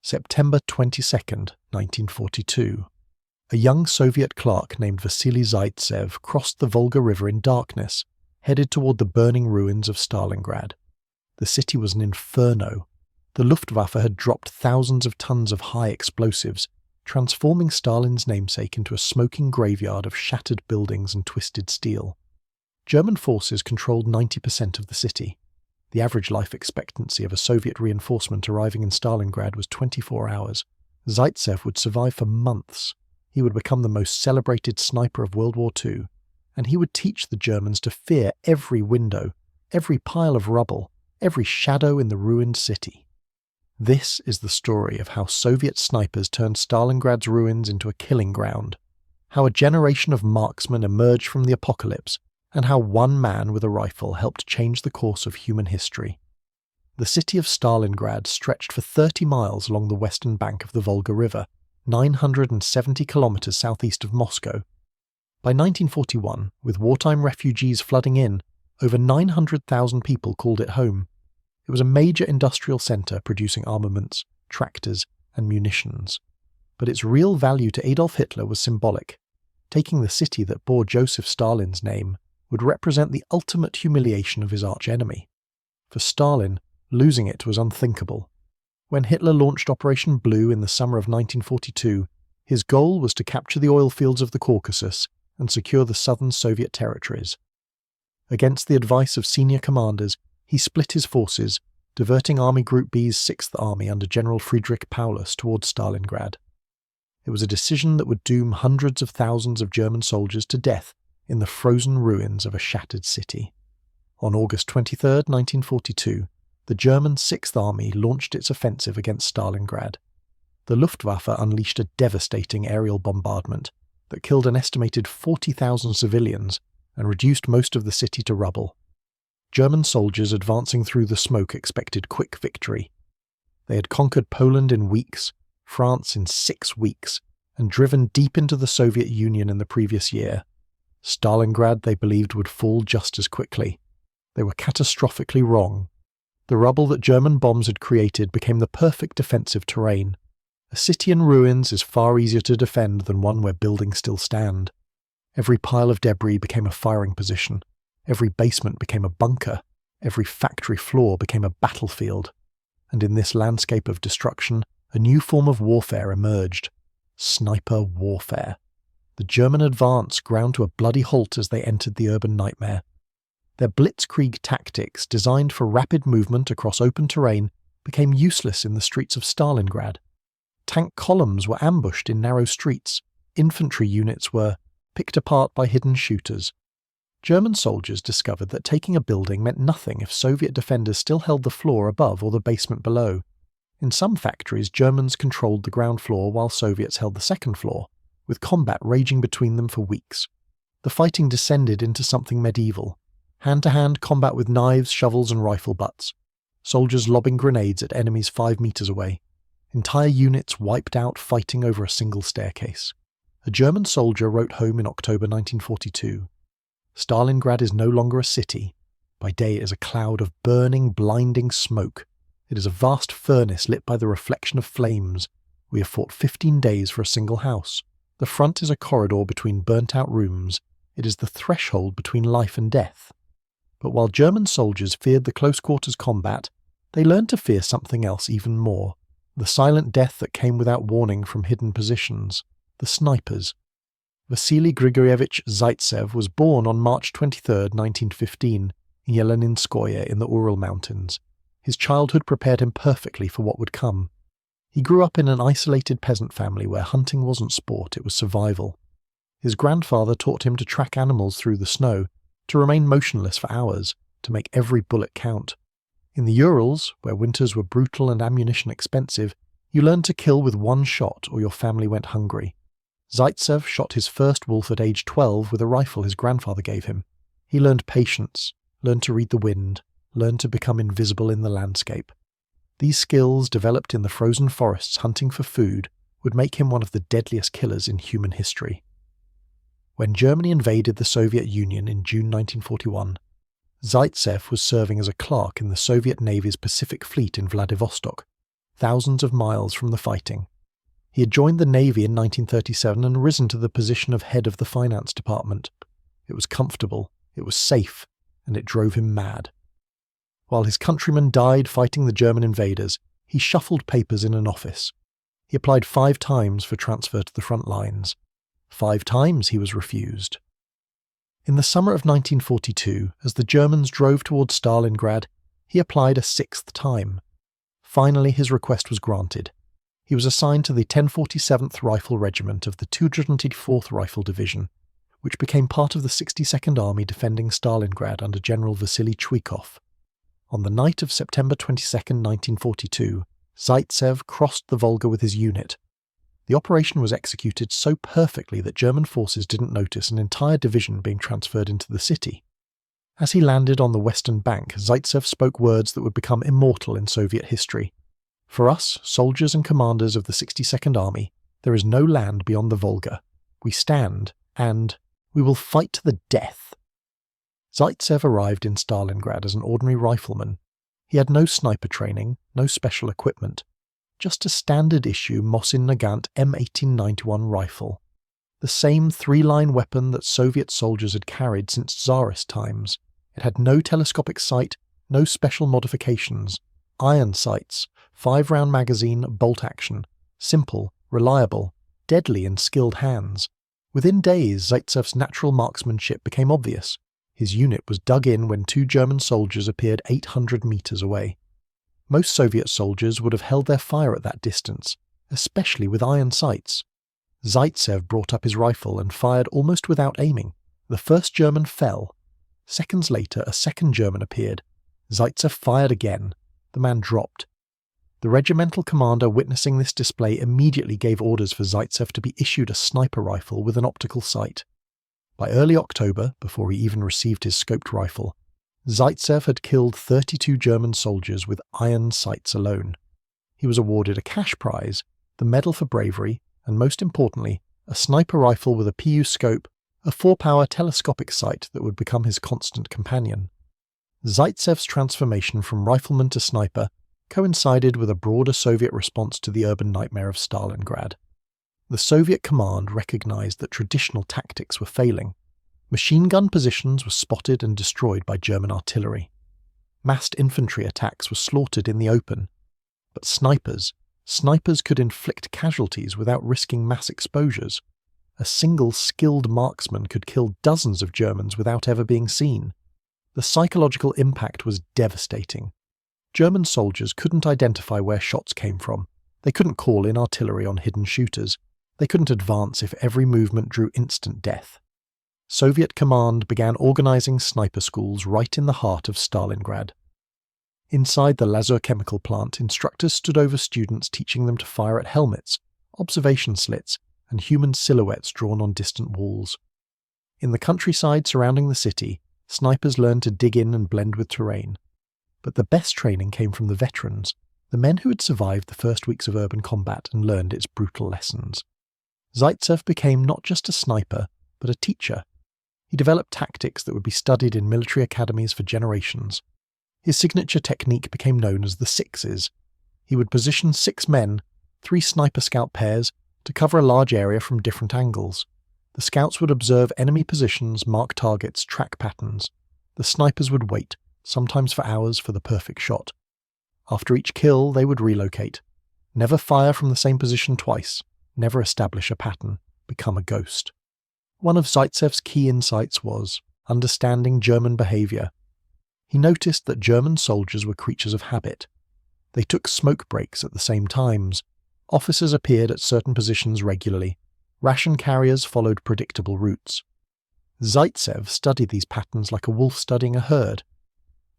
September 22nd, 1942. A young Soviet clerk named Vasily Zaitsev crossed the Volga River in darkness, headed toward the burning ruins of Stalingrad. The city was an inferno. The Luftwaffe had dropped thousands of tons of high explosives, transforming Stalin's namesake into a smoking graveyard of shattered buildings and twisted steel. German forces controlled 90% of the city. The average life expectancy of a Soviet reinforcement arriving in Stalingrad was 24 hours. Zaitsev would survive for months. He would become the most celebrated sniper of World War II, and he would teach the Germans to fear every window, every pile of rubble, every shadow in the ruined city. This is the story of how Soviet snipers turned Stalingrad's ruins into a killing ground, how a generation of marksmen emerged from the apocalypse, and how one man with a rifle helped change the course of human history. The city of Stalingrad stretched for 30 miles along the western bank of the Volga River, 970 kilometers southeast of Moscow. By 1941, with wartime refugees flooding in, over 900,000 people called it home. It was a major industrial center producing armaments, tractors, and munitions. But its real value to Adolf Hitler was symbolic. Taking the city that bore Joseph Stalin's name would represent the ultimate humiliation of his archenemy. For Stalin, losing it was unthinkable. When Hitler launched Operation Blue in the summer of 1942, his goal was to capture the oil fields of the Caucasus and secure the southern Soviet territories. Against the advice of senior commanders, he split his forces, diverting Army Group B's 6th Army under General Friedrich Paulus towards Stalingrad. It was a decision that would doom hundreds of thousands of German soldiers to death in the frozen ruins of a shattered city. On August 23, 1942, the German 6th Army launched its offensive against Stalingrad. The Luftwaffe unleashed a devastating aerial bombardment that killed an estimated 40,000 civilians and reduced most of the city to rubble. German soldiers advancing through the smoke expected quick victory. They had conquered Poland in weeks, France in 6 weeks, and driven deep into the Soviet Union in the previous year. Stalingrad, they believed, would fall just as quickly. They were catastrophically wrong. The rubble that German bombs had created became the perfect defensive terrain. A city in ruins is far easier to defend than one where buildings still stand. Every pile of debris became a firing position. Every basement became a bunker. Every factory floor became a battlefield. And in this landscape of destruction, a new form of warfare emerged. Sniper warfare. The German advance ground to a bloody halt as they entered the urban nightmare. Their blitzkrieg tactics, designed for rapid movement across open terrain, became useless in the streets of Stalingrad. Tank columns were ambushed in narrow streets. Infantry units were picked apart by hidden shooters. German soldiers discovered that taking a building meant nothing if Soviet defenders still held the floor above or the basement below. In some factories, Germans controlled the ground floor while Soviets held the second floor, with combat raging between them for weeks. The fighting descended into something medieval. Hand-to-hand combat with knives, shovels, and rifle butts. Soldiers lobbing grenades at enemies 5 meters away. Entire units wiped out fighting over a single staircase. A German soldier wrote home in October 1942, "Stalingrad is no longer a city. By day it is a cloud of burning, blinding smoke. It is a vast furnace lit by the reflection of flames. We have fought 15 days for a single house. The front is a corridor between burnt-out rooms. It is the threshold between life and death." But while German soldiers feared the close-quarters combat, they learned to fear something else even more. The silent death that came without warning from hidden positions. The snipers. Vasily Grigorievich Zaitsev was born on March 23, 1915, in Yeleninskoye in the Ural Mountains. His childhood prepared him perfectly for what would come. He grew up in an isolated peasant family where hunting wasn't sport, it was survival. His grandfather taught him to track animals through the snow, to remain motionless for hours, to make every bullet count. In the Urals, where winters were brutal and ammunition expensive, you learned to kill with one shot or your family went hungry. Zaitsev shot his first wolf at age 12 with a rifle his grandfather gave him. He learned patience, learned to read the wind, learned to become invisible in the landscape. These skills, developed in the frozen forests hunting for food, would make him one of the deadliest killers in human history. When Germany invaded the Soviet Union in June 1941, Zaitsev was serving as a clerk in the Soviet Navy's Pacific Fleet in Vladivostok. thousands of miles from the fighting. He had joined the Navy in 1937 and risen to the position of head of the finance department. It was comfortable, it was safe, and it drove him mad. While his countrymen died fighting the German invaders, he shuffled papers in an office. He applied 5 times for transfer to the front lines. 5 times he was refused. In the summer of 1942, as the Germans drove towards Stalingrad, he applied a 6th time. Finally, his request was granted. He was assigned to the 1047th Rifle Regiment of the 284th Rifle Division, which became part of the 62nd Army defending Stalingrad under General Vasily Zaitsev. On the night of September 22, 1942, Zaitsev crossed the Volga with his unit. The operation was executed so perfectly that German forces didn't notice an entire division being transferred into the city. As he landed on the western bank, Zaitsev spoke words that would become immortal in Soviet history. For us, soldiers and commanders of the 62nd Army, there is no land beyond the Volga. We stand, and we will fight to the death. Zaitsev arrived in Stalingrad as an ordinary rifleman. He had no sniper training, no special equipment, just a standard-issue Mosin Nagant M1891 rifle, the same 3-line weapon that Soviet soldiers had carried since Tsarist times. It had no telescopic sight, no special modifications, iron sights, 5-round magazine, bolt action, simple, reliable, deadly in skilled hands. Within days, Zaitsev's natural marksmanship became obvious. His unit was dug in when 2 German soldiers appeared 800 meters away. Most Soviet soldiers would have held their fire at that distance, especially with iron sights. Zaitsev brought up his rifle and fired almost without aiming. The first German fell. Seconds later, a second German appeared. Zaitsev fired again. The man dropped. The regimental commander witnessing this display immediately gave orders for Zaitsev to be issued a sniper rifle with an optical sight. By early October, before he even received his scoped rifle, Zaitsev had killed 32 German soldiers with iron sights alone. He was awarded a cash prize, the Medal for Bravery, and most importantly, a sniper rifle with a PU scope, a 4-power telescopic sight that would become his constant companion. Zaitsev's transformation from rifleman to sniper coincided with a broader Soviet response to the urban nightmare of Stalingrad. The Soviet command recognized that traditional tactics were failing. Machine gun positions were spotted and destroyed by German artillery. Massed infantry attacks were slaughtered in the open. But snipers could inflict casualties without risking mass exposures. A single skilled marksman could kill dozens of Germans without ever being seen. The psychological impact was devastating. German soldiers couldn't identify where shots came from. They couldn't call in artillery on hidden shooters. They couldn't advance if every movement drew instant death. Soviet command began organizing sniper schools right in the heart of Stalingrad. Inside the Lazur chemical plant, instructors stood over students teaching them to fire at helmets, observation slits, and human silhouettes drawn on distant walls. In the countryside surrounding the city, snipers learned to dig in and blend with terrain. But the best training came from the veterans, the men who had survived the first weeks of urban combat and learned its brutal lessons. Zaitsev became not just a sniper, but a teacher. He developed tactics that would be studied in military academies for generations. His signature technique became known as the sixes. He would position 6 men, 3 sniper-scout pairs, to cover a large area from different angles. The scouts would observe enemy positions, mark targets, track patterns. The snipers would wait, sometimes for hours, for the perfect shot. After each kill, they would relocate. Never fire from the same position twice. Never establish a pattern. Become a ghost. One of Zaitsev's key insights was understanding German behavior. He noticed that German soldiers were creatures of habit. They took smoke breaks at the same times. Officers appeared at certain positions regularly. Ration carriers followed predictable routes. Zaitsev studied these patterns like a wolf studying a herd.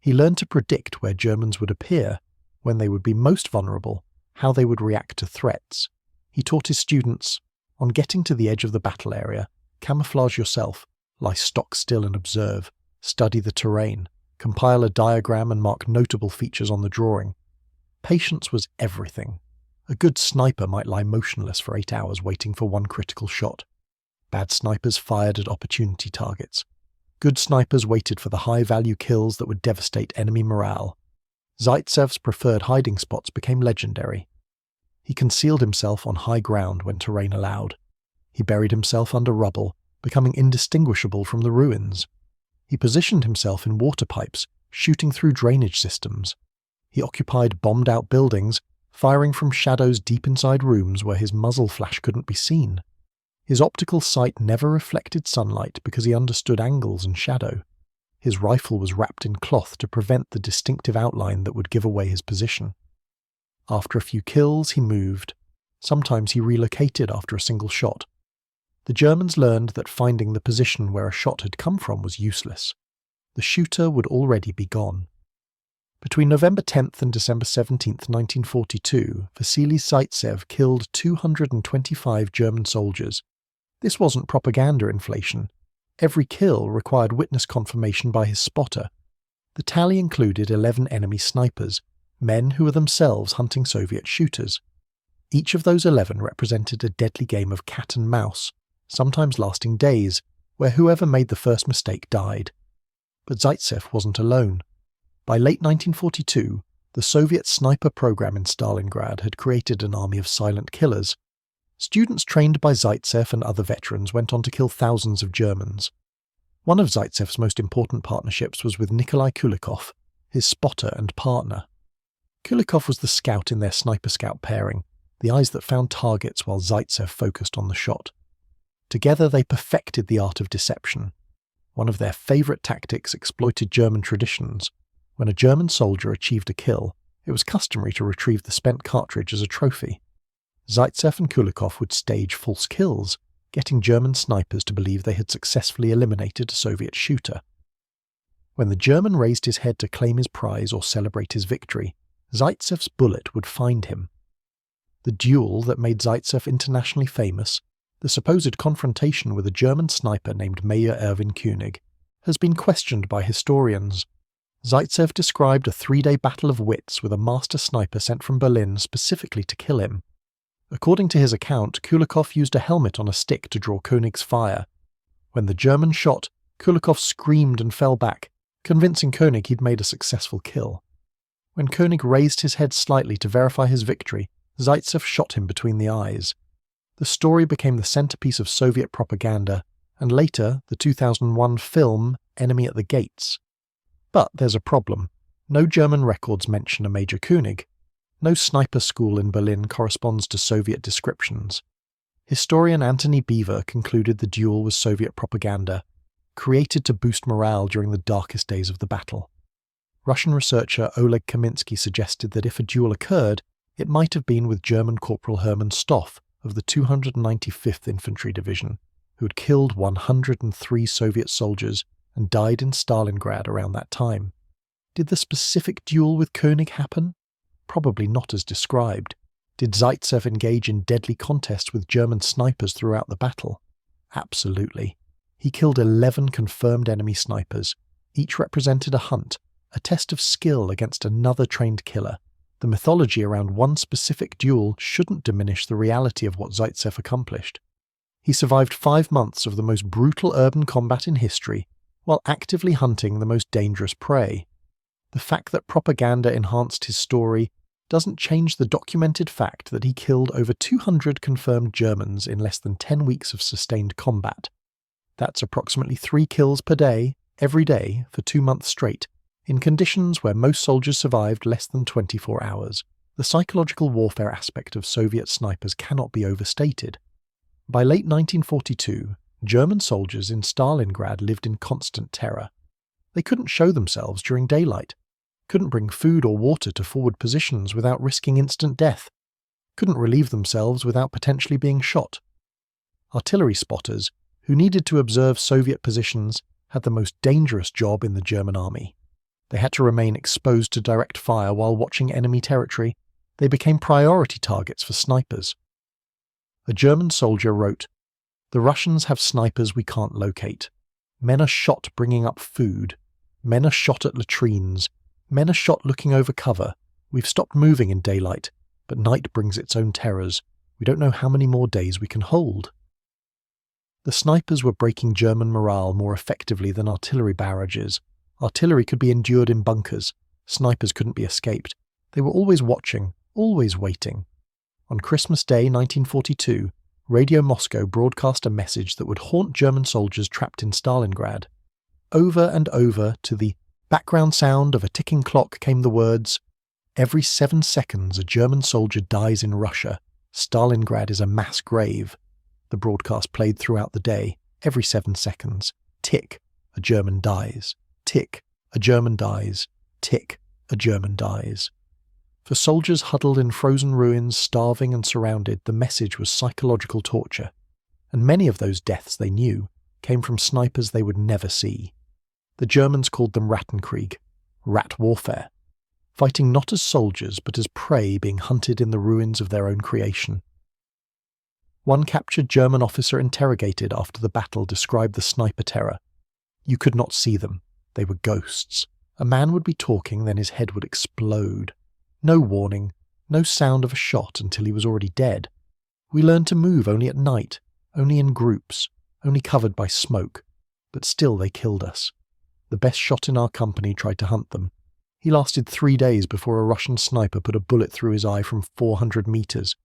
He learned to predict where Germans would appear, when they would be most vulnerable, how they would react to threats. He taught his students, on getting to the edge of the battle area, camouflage yourself, lie stock still and observe, study the terrain, compile a diagram and mark notable features on the drawing. Patience was everything. A good sniper might lie motionless for 8 hours waiting for one critical shot. Bad snipers fired at opportunity targets. Good snipers waited for the high-value kills that would devastate enemy morale. Zaitsev's preferred hiding spots became legendary. He concealed himself on high ground when terrain allowed. He buried himself under rubble, becoming indistinguishable from the ruins. He positioned himself in water pipes, shooting through drainage systems. He occupied bombed-out buildings, firing from shadows deep inside rooms where his muzzle flash couldn't be seen. His optical sight never reflected sunlight because he understood angles and shadow. His rifle was wrapped in cloth to prevent the distinctive outline that would give away his position. After a few kills, he moved. Sometimes he relocated after a single shot. The Germans learned that finding the position where a shot had come from was useless. The shooter would already be gone. Between November 10th and December 17th, 1942, Vasily Zaitsev killed 225 German soldiers. This wasn't propaganda inflation. Every kill required witness confirmation by his spotter. The tally included 11 enemy snipers, men who were themselves hunting Soviet shooters. Each of those 11 represented a deadly game of cat and mouse, sometimes lasting days, where whoever made the first mistake died. But Zaitsev wasn't alone. By late 1942, the Soviet sniper program in Stalingrad had created an army of silent killers. Students trained by Zaitsev and other veterans went on to kill thousands of Germans. One of Zaitsev's most important partnerships was with Nikolai Kulikov, his spotter and partner. Kulikov was the scout in their sniper-scout pairing, the eyes that found targets while Zaitsev focused on the shot. Together they perfected the art of deception. One of their favourite tactics exploited German traditions. When a German soldier achieved a kill, it was customary to retrieve the spent cartridge as a trophy. Zaitsev and Kulikov would stage false kills, getting German snipers to believe they had successfully eliminated a Soviet shooter. When the German raised his head to claim his prize or celebrate his victory, Zaitsev's bullet would find him. The duel that made Zaitsev internationally famous, the supposed confrontation with a German sniper named Major Erwin König, has been questioned by historians. Zaitsev described a 3-day battle of wits with a master sniper sent from Berlin specifically to kill him. According to his account, Kulikov used a helmet on a stick to draw König's fire. When the German shot, Kulikov screamed and fell back, convincing König he'd made a successful kill. When König raised his head slightly to verify his victory, Zaitsev shot him between the eyes. The story became the centerpiece of Soviet propaganda, and later the 2001 film Enemy at the Gates. But there's a problem. No German records mention a Major König. No sniper school in Berlin corresponds to Soviet descriptions. Historian Antony Beevor concluded the duel was Soviet propaganda, created to boost morale during the darkest days of the battle. Russian researcher Oleg Kaminsky suggested that if a duel occurred, it might have been with German Corporal Hermann Stoff of the 295th Infantry Division, who had killed 103 Soviet soldiers and died in Stalingrad around that time. Did the specific duel with König happen? Probably not as described. Did Zaitsev engage in deadly contests with German snipers throughout the battle? Absolutely. He killed 11 confirmed enemy snipers. Each represented a hunt, a test of skill against another trained killer. The mythology around one specific duel shouldn't diminish the reality of what Zaitsev accomplished. He survived 5 months of the most brutal urban combat in history, while actively hunting the most dangerous prey. The fact that propaganda enhanced his story doesn't change the documented fact that he killed over 200 confirmed Germans in less than 10 weeks of sustained combat. That's approximately 3 kills per day, every day, for 2 months straight, in conditions where most soldiers survived less than 24 hours. The psychological warfare aspect of Soviet snipers cannot be overstated. By late 1942, German soldiers in Stalingrad lived in constant terror. They couldn't show themselves during daylight, couldn't bring food or water to forward positions without risking instant death, couldn't relieve themselves without potentially being shot. Artillery spotters, who needed to observe Soviet positions, had the most dangerous job in the German army. They had to remain exposed to direct fire while watching enemy territory. They became priority targets for snipers. A German soldier wrote, "The Russians have snipers we can't locate. Men are shot bringing up food. Men are shot at latrines. Men are shot looking over cover. We've stopped moving in daylight, but night brings its own terrors. We don't know how many more days we can hold." The snipers were breaking German morale more effectively than artillery barrages. Artillery could be endured in bunkers. Snipers couldn't be escaped. They were always watching, always waiting. On Christmas Day 1942, Radio Moscow broadcast a message that would haunt German soldiers trapped in Stalingrad. Over and over, to the background sound of a ticking clock, came the words, "Every 7 seconds a German soldier dies in Russia. Stalingrad is a mass grave." The broadcast played throughout the day. Every 7 seconds. Tick, a German dies. Tick, a German dies. Tick, a German dies. For soldiers huddled in frozen ruins, starving and surrounded, the message was psychological torture. And many of those deaths, they knew, came from snipers they would never see. The Germans called them Rattenkrieg, rat warfare, fighting not as soldiers but as prey being hunted in the ruins of their own creation. One captured German officer interrogated after the battle described the sniper terror. You could not see them. They were ghosts. A man would be talking, then his head would explode. No warning, no sound of a shot until he was already dead. We learned to move only at night, only in groups, only covered by smoke, but still they killed us. The best shot in our company tried to hunt them. He lasted 3 days before a Russian sniper put a bullet through his eye from 400 meters.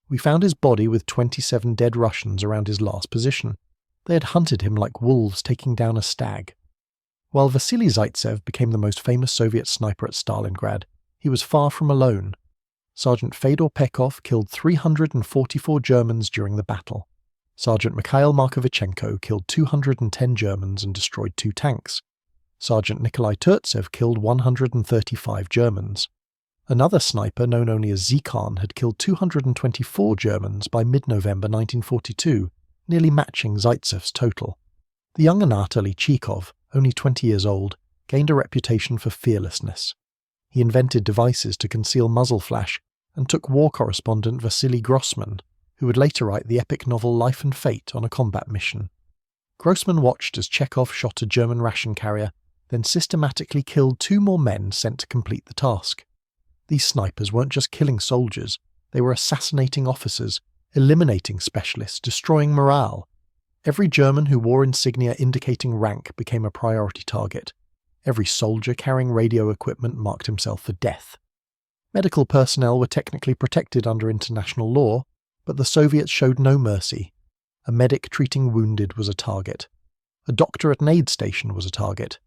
We found his body with 27 dead Russians around his last position. They had hunted him like wolves taking down a stag. While Vasily Zaitsev became the most famous Soviet sniper at Stalingrad, he was far from alone. Sergeant Fedor Pekov killed 344 Germans during the battle. Sergeant Mikhail Markovichenko killed 210 Germans and destroyed 2 tanks. Sergeant Nikolai Turtsev killed 135 Germans. Another sniper, known only as Zikhan, had killed 224 Germans by mid-November 1942, nearly matching Zaitsev's total. The young Anatoly Chekhov, only 20 years old, gained a reputation for fearlessness. He invented devices to conceal muzzle flash and took war correspondent Vasily Grossman, who would later write the epic novel Life and Fate, on a combat mission. Grossman watched as Chekhov shot a German ration carrier, then systematically killed 2 more men sent to complete the task. These snipers weren't just killing soldiers, they were assassinating officers, eliminating specialists, destroying morale. Every German who wore insignia indicating rank became a priority target. Every soldier carrying radio equipment marked himself for death. Medical personnel were technically protected under international law, but the Soviets showed no mercy. A medic treating wounded was a target. A doctor at an aid station was a target.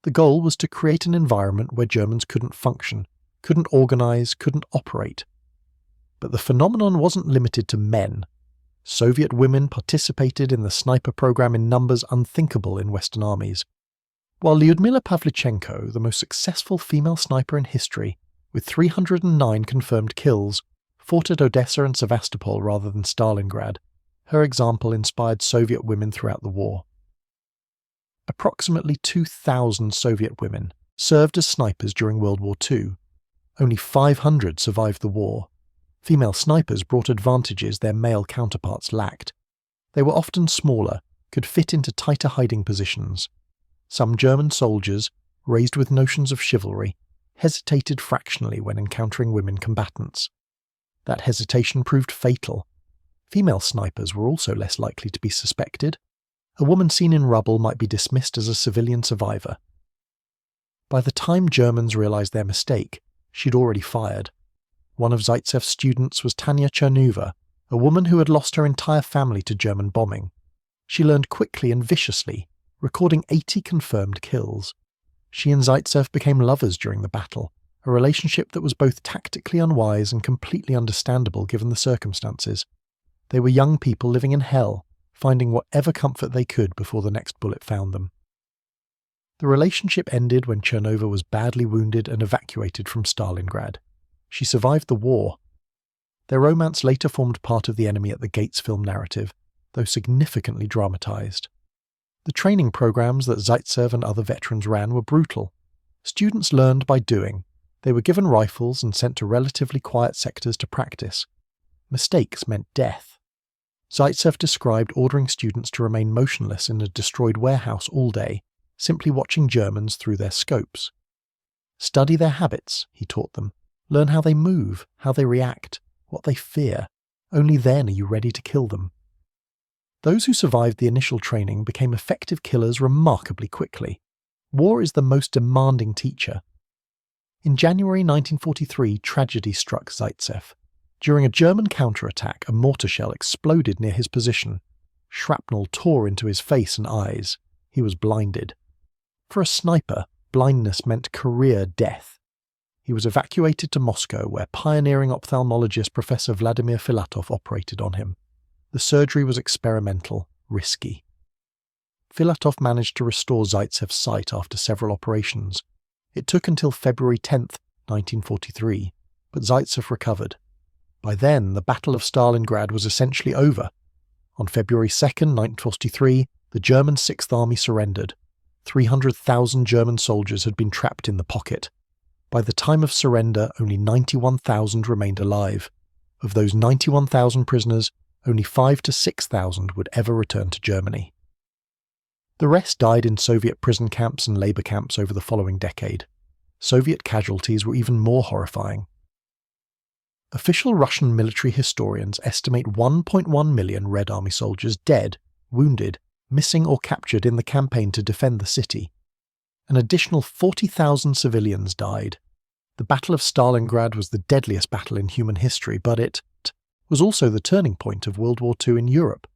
The goal was to create an environment where Germans couldn't function, couldn't organize, couldn't operate. But the phenomenon wasn't limited to men. Soviet women participated in the sniper program in numbers unthinkable in Western armies. While Lyudmila Pavlichenko, the most successful female sniper in history, with 309 confirmed kills, fought at Odessa and Sevastopol rather than Stalingrad, her example inspired Soviet women throughout the war. Approximately 2,000 Soviet women served as snipers during World War II. Only 500 survived the war. Female snipers brought advantages their male counterparts lacked. They were often smaller, could fit into tighter hiding positions. Some German soldiers, raised with notions of chivalry, hesitated fractionally when encountering women combatants. That hesitation proved fatal. Female snipers were also less likely to be suspected. A woman seen in rubble might be dismissed as a civilian survivor. By the time Germans realized their mistake, she'd already fired. One of Zaitsev's students was Tanya Chernova, a woman who had lost her entire family to German bombing. She learned quickly and viciously, recording 80 confirmed kills. She and Zaitsev became lovers during the battle, a relationship that was both tactically unwise and completely understandable given the circumstances. They were young people living in hell, finding whatever comfort they could before the next bullet found them. The relationship ended when Chernova was badly wounded and evacuated from Stalingrad. She survived the war. Their romance later formed part of the Enemy at the Gates film narrative, though significantly dramatized. The training programs that Zaitsev and other veterans ran were brutal. Students learned by doing. They were given rifles and sent to relatively quiet sectors to practice. Mistakes meant death. Zaitsev described ordering students to remain motionless in a destroyed warehouse all day, simply watching Germans through their scopes. Study their habits, he taught them. Learn how they move, how they react, what they fear. Only then are you ready to kill them. Those who survived the initial training became effective killers remarkably quickly. War is the most demanding teacher. In January 1943, tragedy struck Zaitsev. During a German counterattack, a mortar shell exploded near his position. Shrapnel tore into his face and eyes. He was blinded. For a sniper, blindness meant career death. He was evacuated to Moscow, where pioneering ophthalmologist Professor Vladimir Filatov operated on him. The surgery was experimental, risky. Filatov managed to restore Zaitsev's sight after several operations. It took until February 10, 1943, but Zaitsev recovered. By then, the Battle of Stalingrad was essentially over. On February 2, 1943, the German Sixth Army surrendered. 300,000 German soldiers had been trapped in the pocket. By the time of surrender, only 91,000 remained alive. Of those 91,000 prisoners, only 5,000 to 6,000 would ever return to Germany. The rest died in Soviet prison camps and labor camps over the following decade. Soviet casualties were even more horrifying. Official Russian military historians estimate 1.1 million Red Army soldiers dead, wounded, missing or captured in the campaign to defend the city. An additional 40,000 civilians died. The Battle of Stalingrad was the deadliest battle in human history, but it was also the turning point of World War II in Europe.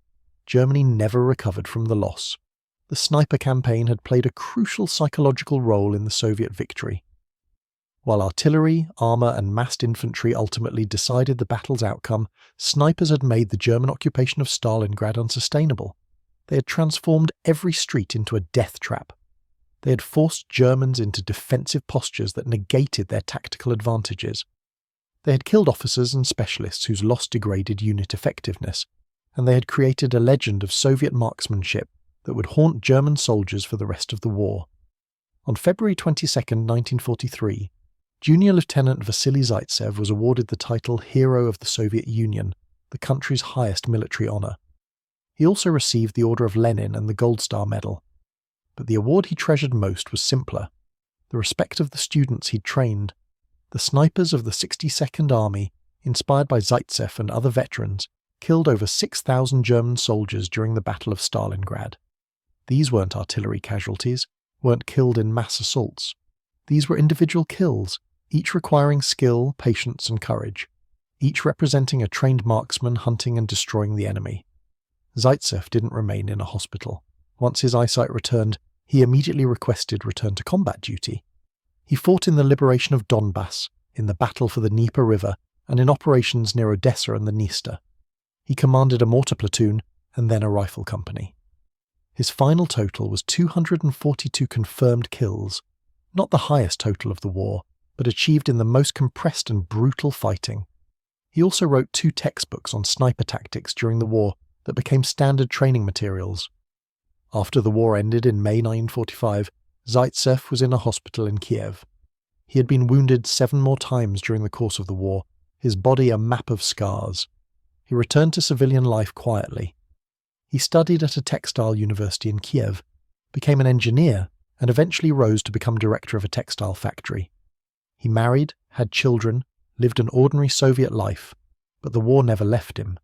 Germany never recovered from the loss. The sniper campaign had played a crucial psychological role in the Soviet victory. While artillery, armour and massed infantry ultimately decided the battle's outcome, snipers had made the German occupation of Stalingrad unsustainable. They had transformed every street into a death trap. They had forced Germans into defensive postures that negated their tactical advantages. They had killed officers and specialists whose loss degraded unit effectiveness, and they had created a legend of Soviet marksmanship that would haunt German soldiers for the rest of the war. On February 22, 1943, Junior Lieutenant Vasily Zaitsev was awarded the title Hero of the Soviet Union, the country's highest military honour. He also received the Order of Lenin and the Gold Star Medal. But the award he treasured most was simpler: the respect of the students he'd trained. The snipers of the 62nd Army, inspired by Zaitsev and other veterans, killed over 6,000 German soldiers during the Battle of Stalingrad. These weren't artillery casualties, weren't killed in mass assaults. These were individual kills, each requiring skill, patience and courage, each representing a trained marksman hunting and destroying the enemy. Zaitsev didn't remain in a hospital. Once his eyesight returned, he immediately requested return to combat duty. He fought in the liberation of Donbass, in the battle for the Dnieper River, and in operations near Odessa and the Dniester. He commanded a mortar platoon and then a rifle company. His final total was 242 confirmed kills, not the highest total of the war, but achieved in the most compressed and brutal fighting. He also wrote 2 textbooks on sniper tactics during the war that became standard training materials. After the war ended in May 1945, Zaitsev was in a hospital in Kiev. He had been wounded 7 more times during the course of the war, his body a map of scars. He returned to civilian life quietly. He studied at a textile university in Kiev, became an engineer, and eventually rose to become director of a textile factory. He married, had children, lived an ordinary Soviet life, but the war never left him.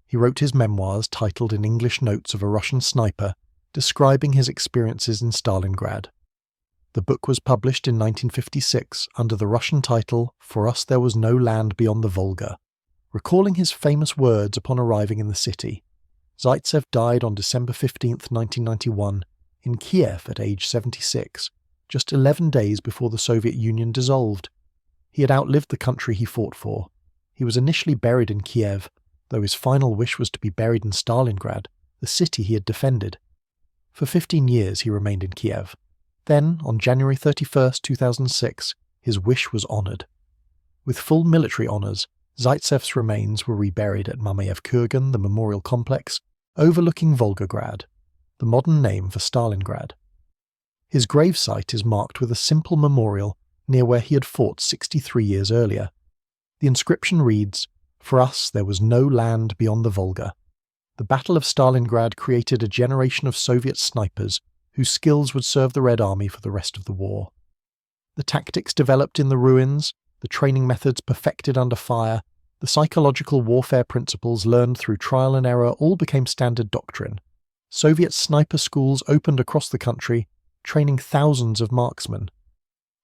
He wrote his memoirs titled In English Notes of a Russian Sniper, describing his experiences in Stalingrad. The book was published in 1956 under the Russian title For Us There Was No Land Beyond the Volga, recalling his famous words upon arriving in the city. Zaitsev died on December 15, 1991, in Kiev at age 76, just 11 days before the Soviet Union dissolved. He had outlived the country he fought for. He was initially buried in Kiev, though his final wish was to be buried in Stalingrad, the city he had defended. For 15 years he remained in Kiev. Then, on January 31, 2006, his wish was honoured. With full military honours, Zaitsev's remains were reburied at Mamayev Kurgan, the memorial complex, overlooking Volgograd, the modern name for Stalingrad. His gravesite is marked with a simple memorial near where he had fought 63 years earlier. The inscription reads, "For us there was no land beyond the Volga. The Battle of Stalingrad created a generation of Soviet snipers whose skills would serve the Red Army for the rest of the war. The tactics developed in the ruins, the training methods perfected under fire, the psychological warfare principles learned through trial and error all became standard doctrine. Soviet sniper schools opened across the country, training thousands of marksmen.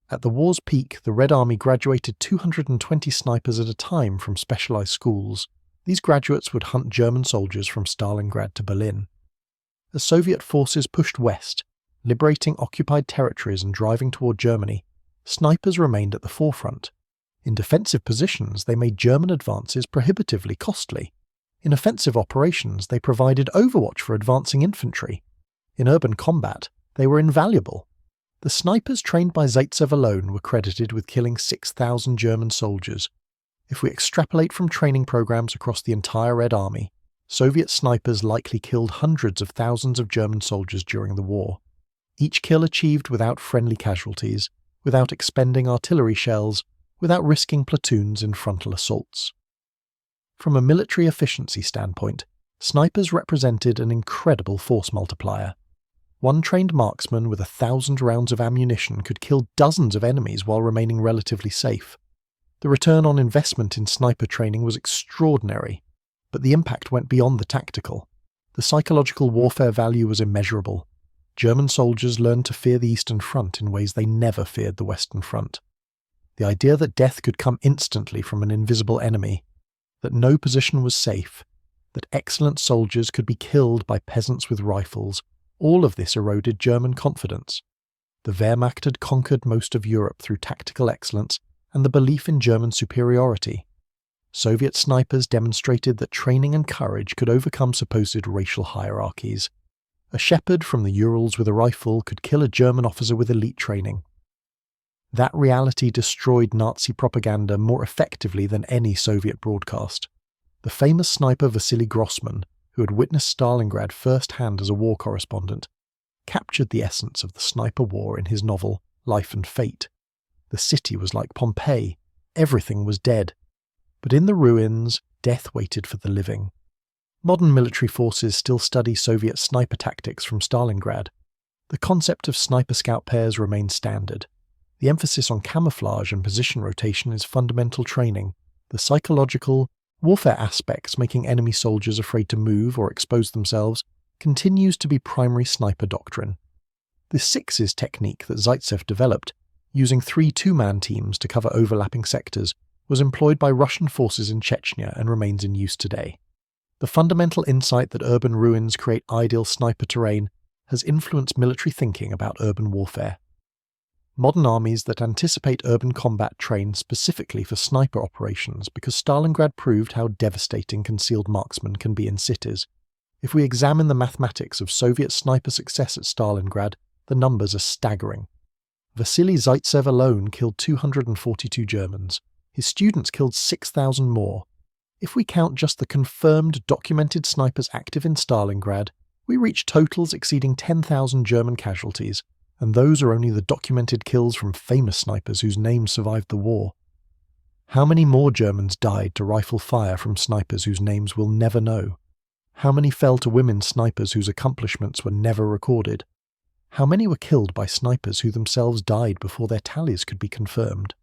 At the war's peak, the Red Army graduated 220 snipers at a time from specialized schools. These graduates would hunt German soldiers from Stalingrad to Berlin. As Soviet forces pushed west, liberating occupied territories and driving toward Germany, snipers remained at the forefront. In defensive positions, they made German advances prohibitively costly. In offensive operations, they provided overwatch for advancing infantry. In urban combat, they were invaluable. The snipers trained by Zaitsev alone were credited with killing 6,000 German soldiers. If we extrapolate from training programs across the entire Red Army, Soviet snipers likely killed hundreds of thousands of German soldiers during the war. Each kill achieved without friendly casualties, without expending artillery shells, without risking platoons in frontal assaults. From a military efficiency standpoint, snipers represented an incredible force multiplier. One trained marksman with 1,000 rounds of ammunition could kill dozens of enemies while remaining relatively safe. The return on investment in sniper training was extraordinary, but the impact went beyond the tactical. The psychological warfare value was immeasurable. German soldiers learned to fear the Eastern Front in ways they never feared the Western Front. The idea that death could come instantly from an invisible enemy, that no position was safe, that excellent soldiers could be killed by peasants with rifles, all of this eroded German confidence. The Wehrmacht had conquered most of Europe through tactical excellence and the belief in German superiority. Soviet snipers demonstrated that training and courage could overcome supposed racial hierarchies. A shepherd from the Urals with a rifle could kill a German officer with elite training. That reality destroyed Nazi propaganda more effectively than any Soviet broadcast. The famous sniper Vasily Grossman, who had witnessed Stalingrad firsthand as a war correspondent, captured the essence of the sniper war in his novel Life and Fate. The city was like Pompeii. Everything was dead. But in the ruins, death waited for the living. Modern military forces still study Soviet sniper tactics from Stalingrad. The concept of sniper-scout pairs remains standard. The emphasis on camouflage and position rotation is fundamental training. The psychological, warfare aspects making enemy soldiers afraid to move or expose themselves continues to be primary sniper doctrine. The sixes technique that Zaitsev developed, using 3 two-man teams to cover overlapping sectors, was employed by Russian forces in Chechnya and remains in use today. The fundamental insight that urban ruins create ideal sniper terrain has influenced military thinking about urban warfare. Modern armies that anticipate urban combat train specifically for sniper operations because Stalingrad proved how devastating concealed marksmen can be in cities. If we examine the mathematics of Soviet sniper success at Stalingrad, the numbers are staggering. Vasily Zaitsev alone killed 242 Germans. His students killed 6,000 more. If we count just the confirmed, documented snipers active in Stalingrad, we reach totals exceeding 10,000 German casualties, and those are only the documented kills from famous snipers whose names survived the war. How many more Germans died to rifle fire from snipers whose names we'll never know? How many fell to women snipers whose accomplishments were never recorded? How many were killed by snipers who themselves died before their tallies could be confirmed?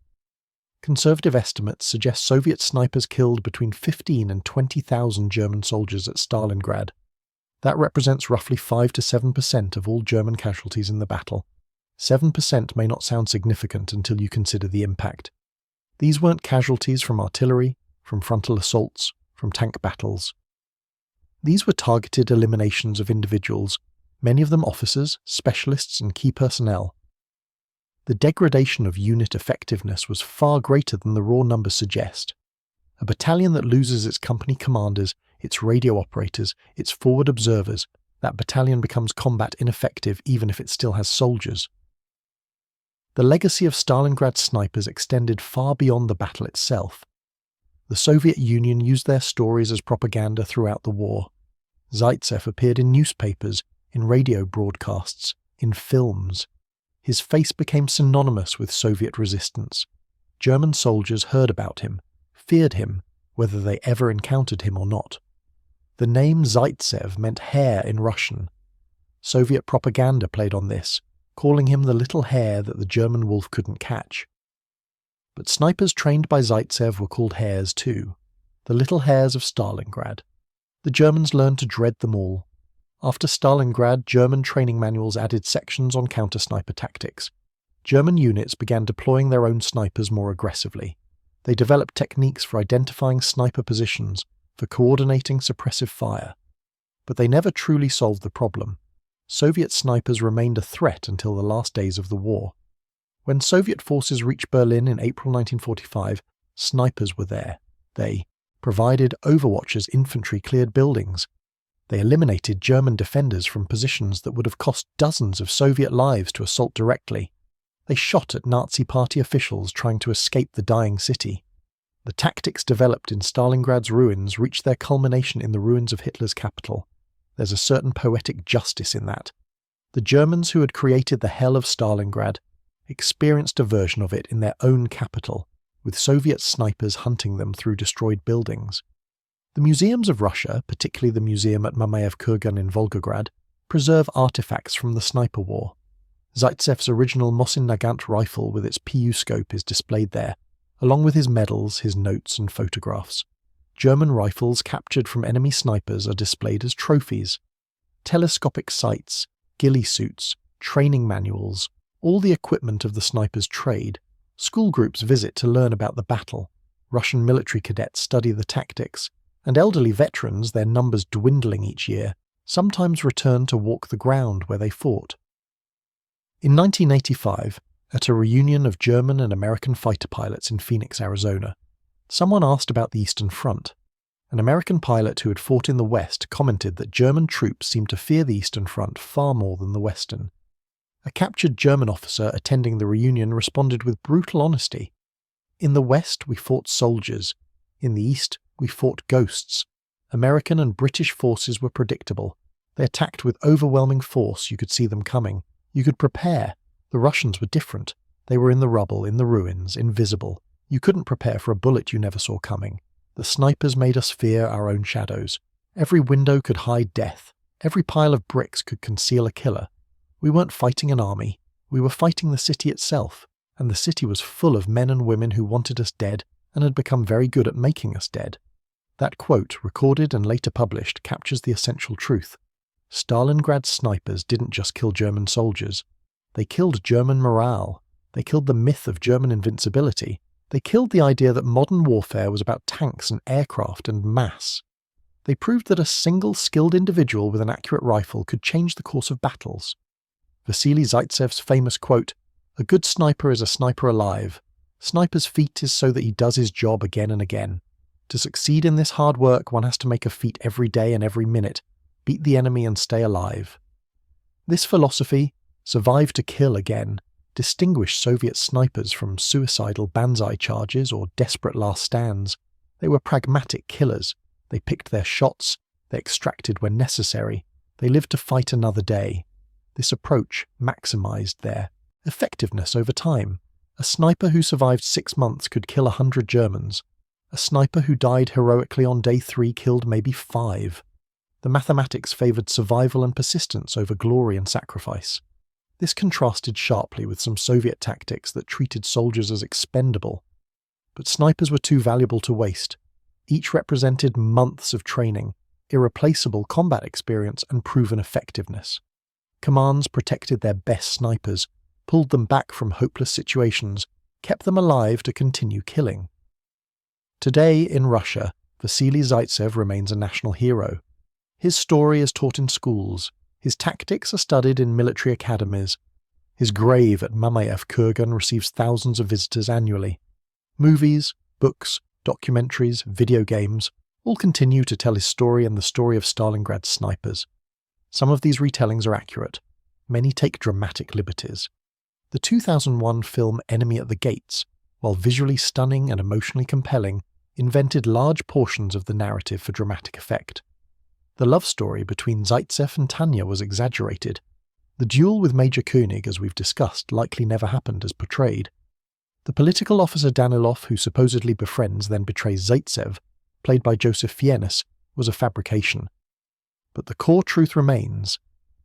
Conservative estimates suggest Soviet snipers killed between 15 and 20,000 German soldiers at Stalingrad. That represents roughly 5 to 7% of all German casualties in the battle. 7% may not sound significant until you consider the impact. These weren't casualties from artillery, from frontal assaults, from tank battles. These were targeted eliminations of individuals, many of them officers, specialists, and key personnel. The degradation of unit effectiveness was far greater than the raw numbers suggest. A battalion that loses its company commanders, its radio operators, its forward observers, that battalion becomes combat ineffective even if it still has soldiers. The legacy of Stalingrad snipers extended far beyond the battle itself. The Soviet Union used their stories as propaganda throughout the war. Zaitsev appeared in newspapers, in radio broadcasts, in films. His face became synonymous with Soviet resistance. German soldiers heard about him, feared him, whether they ever encountered him or not. The name Zaitsev meant hare in Russian. Soviet propaganda played on this, calling him the little hare that the German wolf couldn't catch. But snipers trained by Zaitsev were called hares too, the little hares of Stalingrad. The Germans learned to dread them all. After Stalingrad, German training manuals added sections on counter-sniper tactics. German units began deploying their own snipers more aggressively. They developed techniques for identifying sniper positions, for coordinating suppressive fire. But they never truly solved the problem. Soviet snipers remained a threat until the last days of the war. When Soviet forces reached Berlin in April 1945, snipers were there. They provided overwatch as infantry cleared buildings. They eliminated German defenders from positions that would have cost dozens of Soviet lives to assault directly. They shot at Nazi party officials trying to escape the dying city. The tactics developed in Stalingrad's ruins reached their culmination in the ruins of Hitler's capital. There's a certain poetic justice in that. The Germans who had created the hell of Stalingrad experienced a version of it in their own capital, with Soviet snipers hunting them through destroyed buildings. The museums of Russia, particularly the museum at Mamayev Kurgan in Volgograd, preserve artifacts from the sniper war. Zaitsev's original Mosin Nagant rifle with its PU scope is displayed there, along with his medals, his notes and photographs. German rifles captured from enemy snipers are displayed as trophies. Telescopic sights, ghillie suits, training manuals, all the equipment of the sniper's trade. School groups visit to learn about the battle. Russian military cadets study the tactics, and elderly veterans, their numbers dwindling each year, sometimes return to walk the ground where they fought. In 1985, at a reunion of German and American fighter pilots in Phoenix, Arizona, someone asked about the Eastern Front. An American pilot who had fought in the West commented that German troops seemed to fear the Eastern Front far more than the Western. A captured German officer attending the reunion responded with brutal honesty. "In the West, we fought soldiers. In the East, we fought ghosts. American and British forces were predictable. They attacked with overwhelming force. You could see them coming. You could prepare. The Russians were different. They were in the rubble, in the ruins, invisible. You couldn't prepare for a bullet you never saw coming. The snipers made us fear our own shadows. Every window could hide death. Every pile of bricks could conceal a killer. We weren't fighting an army. We were fighting the city itself, and the city was full of men and women who wanted us dead and had become very good at making us dead." That quote, recorded and later published, captures the essential truth. Stalingrad snipers didn't just kill German soldiers. They killed German morale. They killed the myth of German invincibility. They killed the idea that modern warfare was about tanks and aircraft and mass. They proved that a single skilled individual with an accurate rifle could change the course of battles. Vasily Zaitsev's famous quote, "A good sniper is a sniper alive. Sniper's feat is so that he does his job again and again. To succeed in this hard work, one has to make a feat every day and every minute, beat the enemy and stay alive." This philosophy, survive to kill again, distinguished Soviet snipers from suicidal banzai charges or desperate last stands. They were pragmatic killers. They picked their shots, they extracted when necessary, they lived to fight another day. This approach maximized their effectiveness over time. A sniper who survived 6 months could kill 100 Germans. A sniper who died heroically on day 3 killed maybe 5. The mathematics favored survival and persistence over glory and sacrifice. This contrasted sharply with some Soviet tactics that treated soldiers as expendable. But snipers were too valuable to waste. Each represented months of training, irreplaceable combat experience, and proven effectiveness. Commands protected their best snipers, pulled them back from hopeless situations, kept them alive to continue killing. Today in Russia, Vasily Zaitsev remains a national hero. His story is taught in schools. His tactics are studied in military academies. His grave at Mamayev Kurgan receives thousands of visitors annually. Movies, books, documentaries, video games all continue to tell his story and the story of Stalingrad's snipers. Some of these retellings are accurate. Many take dramatic liberties. The 2001 film Enemy at the Gates, while visually stunning and emotionally compelling, invented large portions of the narrative for dramatic effect. The love story between Zaitsev and Tanya was exaggerated. The duel with Major Koenig, as we've discussed, likely never happened as portrayed. The political officer Danilov, who supposedly befriends then betrays Zaitsev, played by Joseph Fiennes, was a fabrication. But the core truth remains.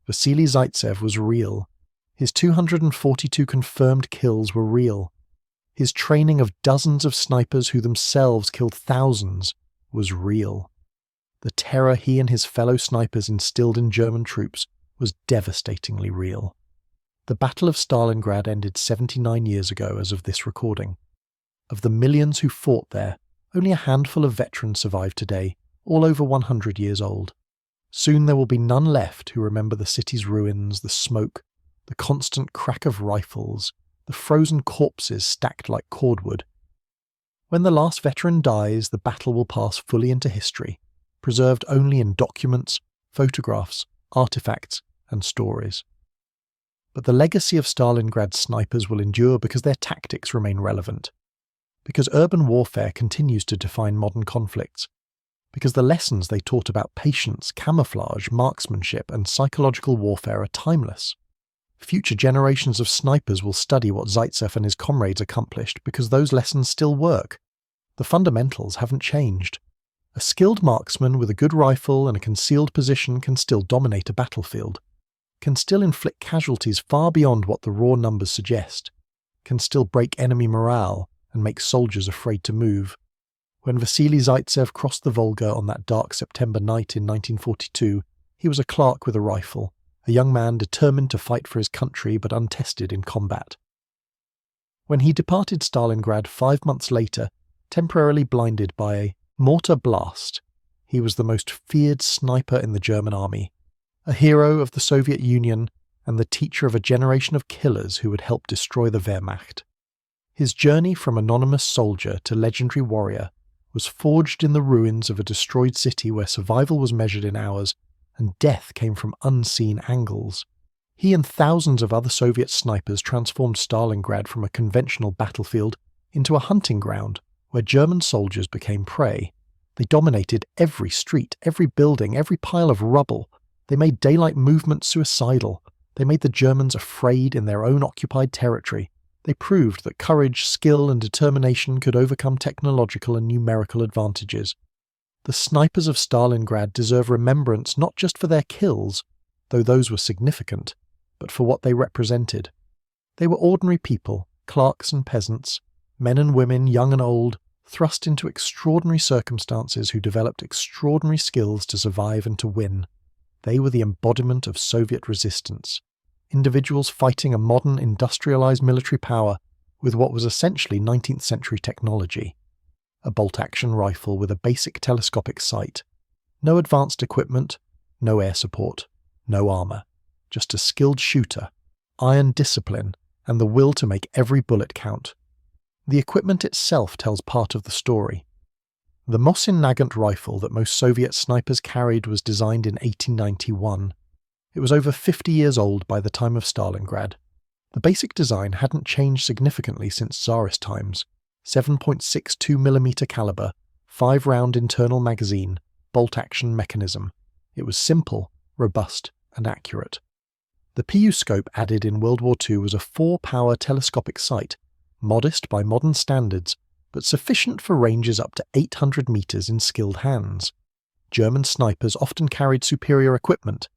Vasily Zaitsev was real. His 242 confirmed kills were real. His training of dozens of snipers who themselves killed thousands was real. The terror he and his fellow snipers instilled in German troops was devastatingly real. The Battle of Stalingrad ended 79 years ago as of this recording. Of the millions who fought there, only a handful of veterans survive today, all over 100 years old. Soon there will be none left who remember the city's ruins, the smoke, the constant crack of rifles, the frozen corpses stacked like cordwood. When the last veteran dies, the battle will pass fully into history, preserved only in documents, photographs, artifacts, and stories. But the legacy of Stalingrad's snipers will endure because their tactics remain relevant, because urban warfare continues to define modern conflicts, because the lessons they taught about patience, camouflage, marksmanship, and psychological warfare are timeless. Future generations of snipers will study what Zaitsev and his comrades accomplished because those lessons still work. The fundamentals haven't changed. A skilled marksman with a good rifle and a concealed position can still dominate a battlefield, can still inflict casualties far beyond what the raw numbers suggest, can still break enemy morale and make soldiers afraid to move. When Vasily Zaitsev crossed the Volga on that dark September night in 1942, he was a clerk with a rifle, a young man determined to fight for his country but untested in combat. When he departed Stalingrad 5 months later, temporarily blinded by a mortar blast, he was the most feared sniper in the German army, a hero of the Soviet Union and the teacher of a generation of killers who would help destroy the Wehrmacht. His journey from anonymous soldier to legendary warrior was forged in the ruins of a destroyed city where survival was measured in hours and death came from unseen angles. He and thousands of other Soviet snipers transformed Stalingrad from a conventional battlefield into a hunting ground where German soldiers became prey. They dominated every street, every building, every pile of rubble. They made daylight movement suicidal. They made the Germans afraid in their own occupied territory. They proved that courage, skill, and determination could overcome technological and numerical advantages. The snipers of Stalingrad deserve remembrance not just for their kills, though those were significant, but for what they represented. They were ordinary people, clerks and peasants, men and women, young and old, thrust into extraordinary circumstances who developed extraordinary skills to survive and to win. They were the embodiment of Soviet resistance. Individuals fighting a modern, industrialized military power with what was essentially 19th century technology. A bolt-action rifle with a basic telescopic sight. No advanced equipment, no air support, no armor. Just a skilled shooter, iron discipline, and the will to make every bullet count. The equipment itself tells part of the story. The Mosin Nagant rifle that most Soviet snipers carried was designed in 1891. It was over 50 years old by the time of Stalingrad. The basic design hadn't changed significantly since Tsarist times. 7.62mm caliber, 5-round internal magazine, bolt-action mechanism. It was simple, robust, and accurate. The PU scope added in World War II was a 4-power telescopic sight, modest by modern standards, but sufficient for ranges up to 800 meters in skilled hands. German snipers often carried superior equipment.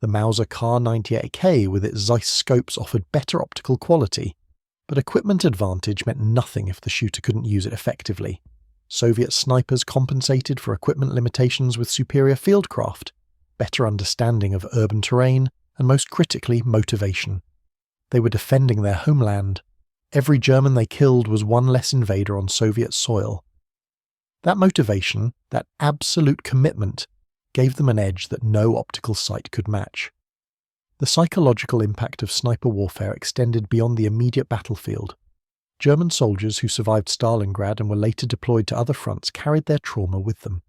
The Mauser Kar-98K with its Zeiss scopes offered better optical quality, but equipment advantage meant nothing if the shooter couldn't use it effectively. Soviet snipers compensated for equipment limitations with superior fieldcraft, better understanding of urban terrain, and most critically, motivation. They were defending their homeland. Every German they killed was one less invader on Soviet soil. That motivation, that absolute commitment, gave them an edge that no optical sight could match. The psychological impact of sniper warfare extended beyond the immediate battlefield. German soldiers who survived Stalingrad and were later deployed to other fronts carried their trauma with them.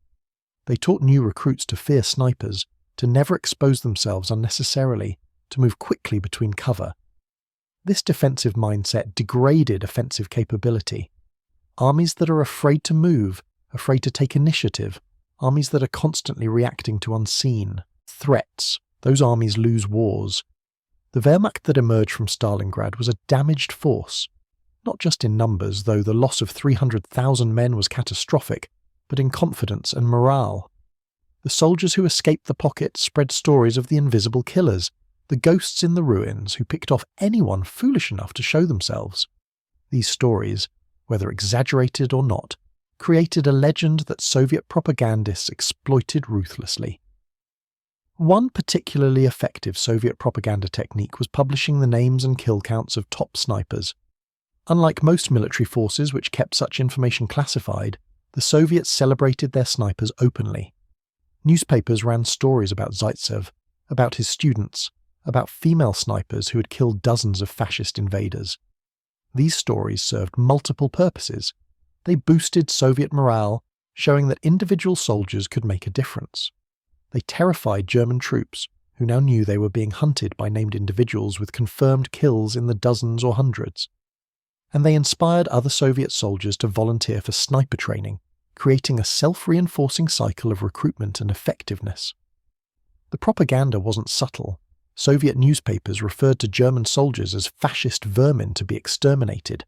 They taught new recruits to fear snipers, to never expose themselves unnecessarily, to move quickly between cover. This defensive mindset degraded offensive capability. Armies that are afraid to move, afraid to take initiative, armies that are constantly reacting to unseen threats, those armies lose wars. The Wehrmacht that emerged from Stalingrad was a damaged force, not just in numbers, though the loss of 300,000 men was catastrophic, but in confidence and morale. The soldiers who escaped the pocket spread stories of the invisible killers, the ghosts in the ruins who picked off anyone foolish enough to show themselves. These stories, whether exaggerated or not, created a legend that Soviet propagandists exploited ruthlessly. One particularly effective Soviet propaganda technique was publishing the names and kill counts of top snipers. Unlike most military forces which kept such information classified, the Soviets celebrated their snipers openly. Newspapers ran stories about Zaitsev, about his students, about female snipers who had killed dozens of fascist invaders. These stories served multiple purposes. They boosted Soviet morale, showing that individual soldiers could make a difference. They terrified German troops, who now knew they were being hunted by named individuals with confirmed kills in the dozens or hundreds. And they inspired other Soviet soldiers to volunteer for sniper training, creating a self-reinforcing cycle of recruitment and effectiveness. The propaganda wasn't subtle. Soviet newspapers referred to German soldiers as fascist vermin to be exterminated.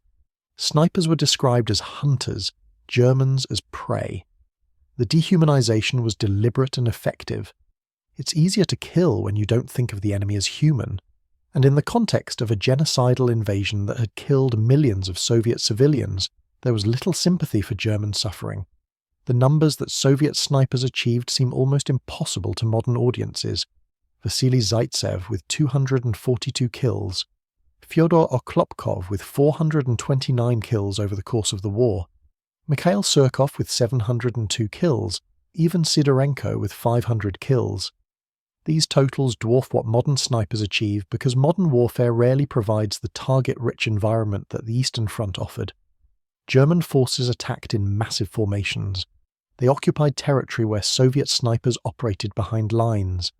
Snipers were described as hunters, Germans as prey. The dehumanization was deliberate and effective. It's easier to kill when you don't think of the enemy as human, and in the context of a genocidal invasion that had killed millions of Soviet civilians, there was little sympathy for German suffering. The numbers that Soviet snipers achieved seem almost impossible to modern audiences. Vasily Zaitsev with 242 kills, Fyodor Oklopkov with 429 kills over the course of the war, Mikhail Surkov with 702 kills, even Sidorenko with 500 kills. These totals dwarf what modern snipers achieve because modern warfare rarely provides the target-rich environment that the Eastern Front offered. German forces attacked in massive formations. They occupied territory where Soviet snipers operated behind lines.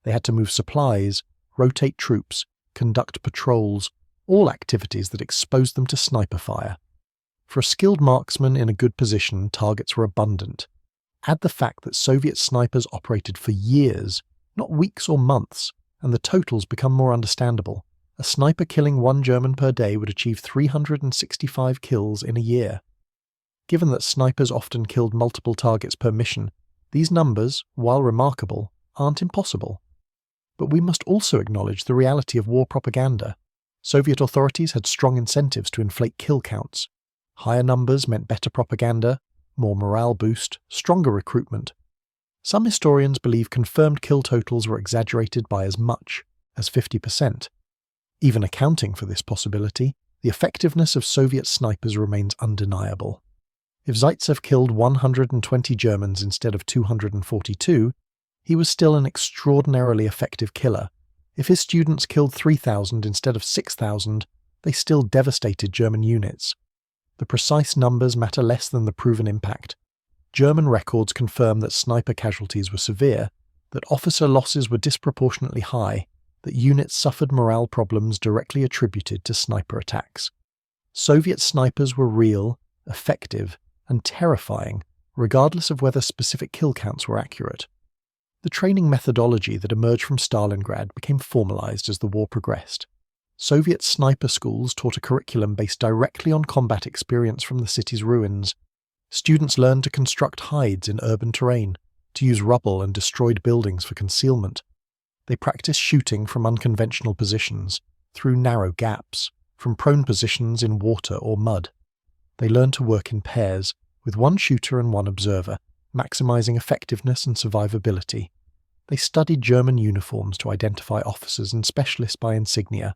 They had to move supplies, rotate troops, conduct patrols, all activities that exposed them to sniper fire. For a skilled marksman in a good position, targets were abundant. Add the fact that Soviet snipers operated for years, not weeks or months, and the totals become more understandable. A sniper killing one German per day would achieve 365 kills in a year. Given that snipers often killed multiple targets per mission, these numbers, while remarkable, aren't impossible. But we must also acknowledge the reality of war propaganda. Soviet authorities had strong incentives to inflate kill counts. Higher numbers meant better propaganda, more morale boost, stronger recruitment. Some historians believe confirmed kill totals were exaggerated by as much as 50%. Even accounting for this possibility, the effectiveness of Soviet snipers remains undeniable. If Zaitsev killed 120 Germans instead of 242, he was still an extraordinarily effective killer. If his students killed 3,000 instead of 6,000, they still devastated German units. The precise numbers matter less than the proven impact. German records confirm that sniper casualties were severe, that officer losses were disproportionately high, that units suffered morale problems directly attributed to sniper attacks. Soviet snipers were real, effective, and terrifying, regardless of whether specific kill counts were accurate. The training methodology that emerged from Stalingrad became formalized as the war progressed. Soviet sniper schools taught a curriculum based directly on combat experience from the city's ruins. Students learned to construct hides in urban terrain, to use rubble and destroyed buildings for concealment. They practiced shooting from unconventional positions, through narrow gaps, from prone positions in water or mud. They learned to work in pairs, with one shooter and one observer, maximizing effectiveness and survivability. They studied German uniforms to identify officers and specialists by insignia.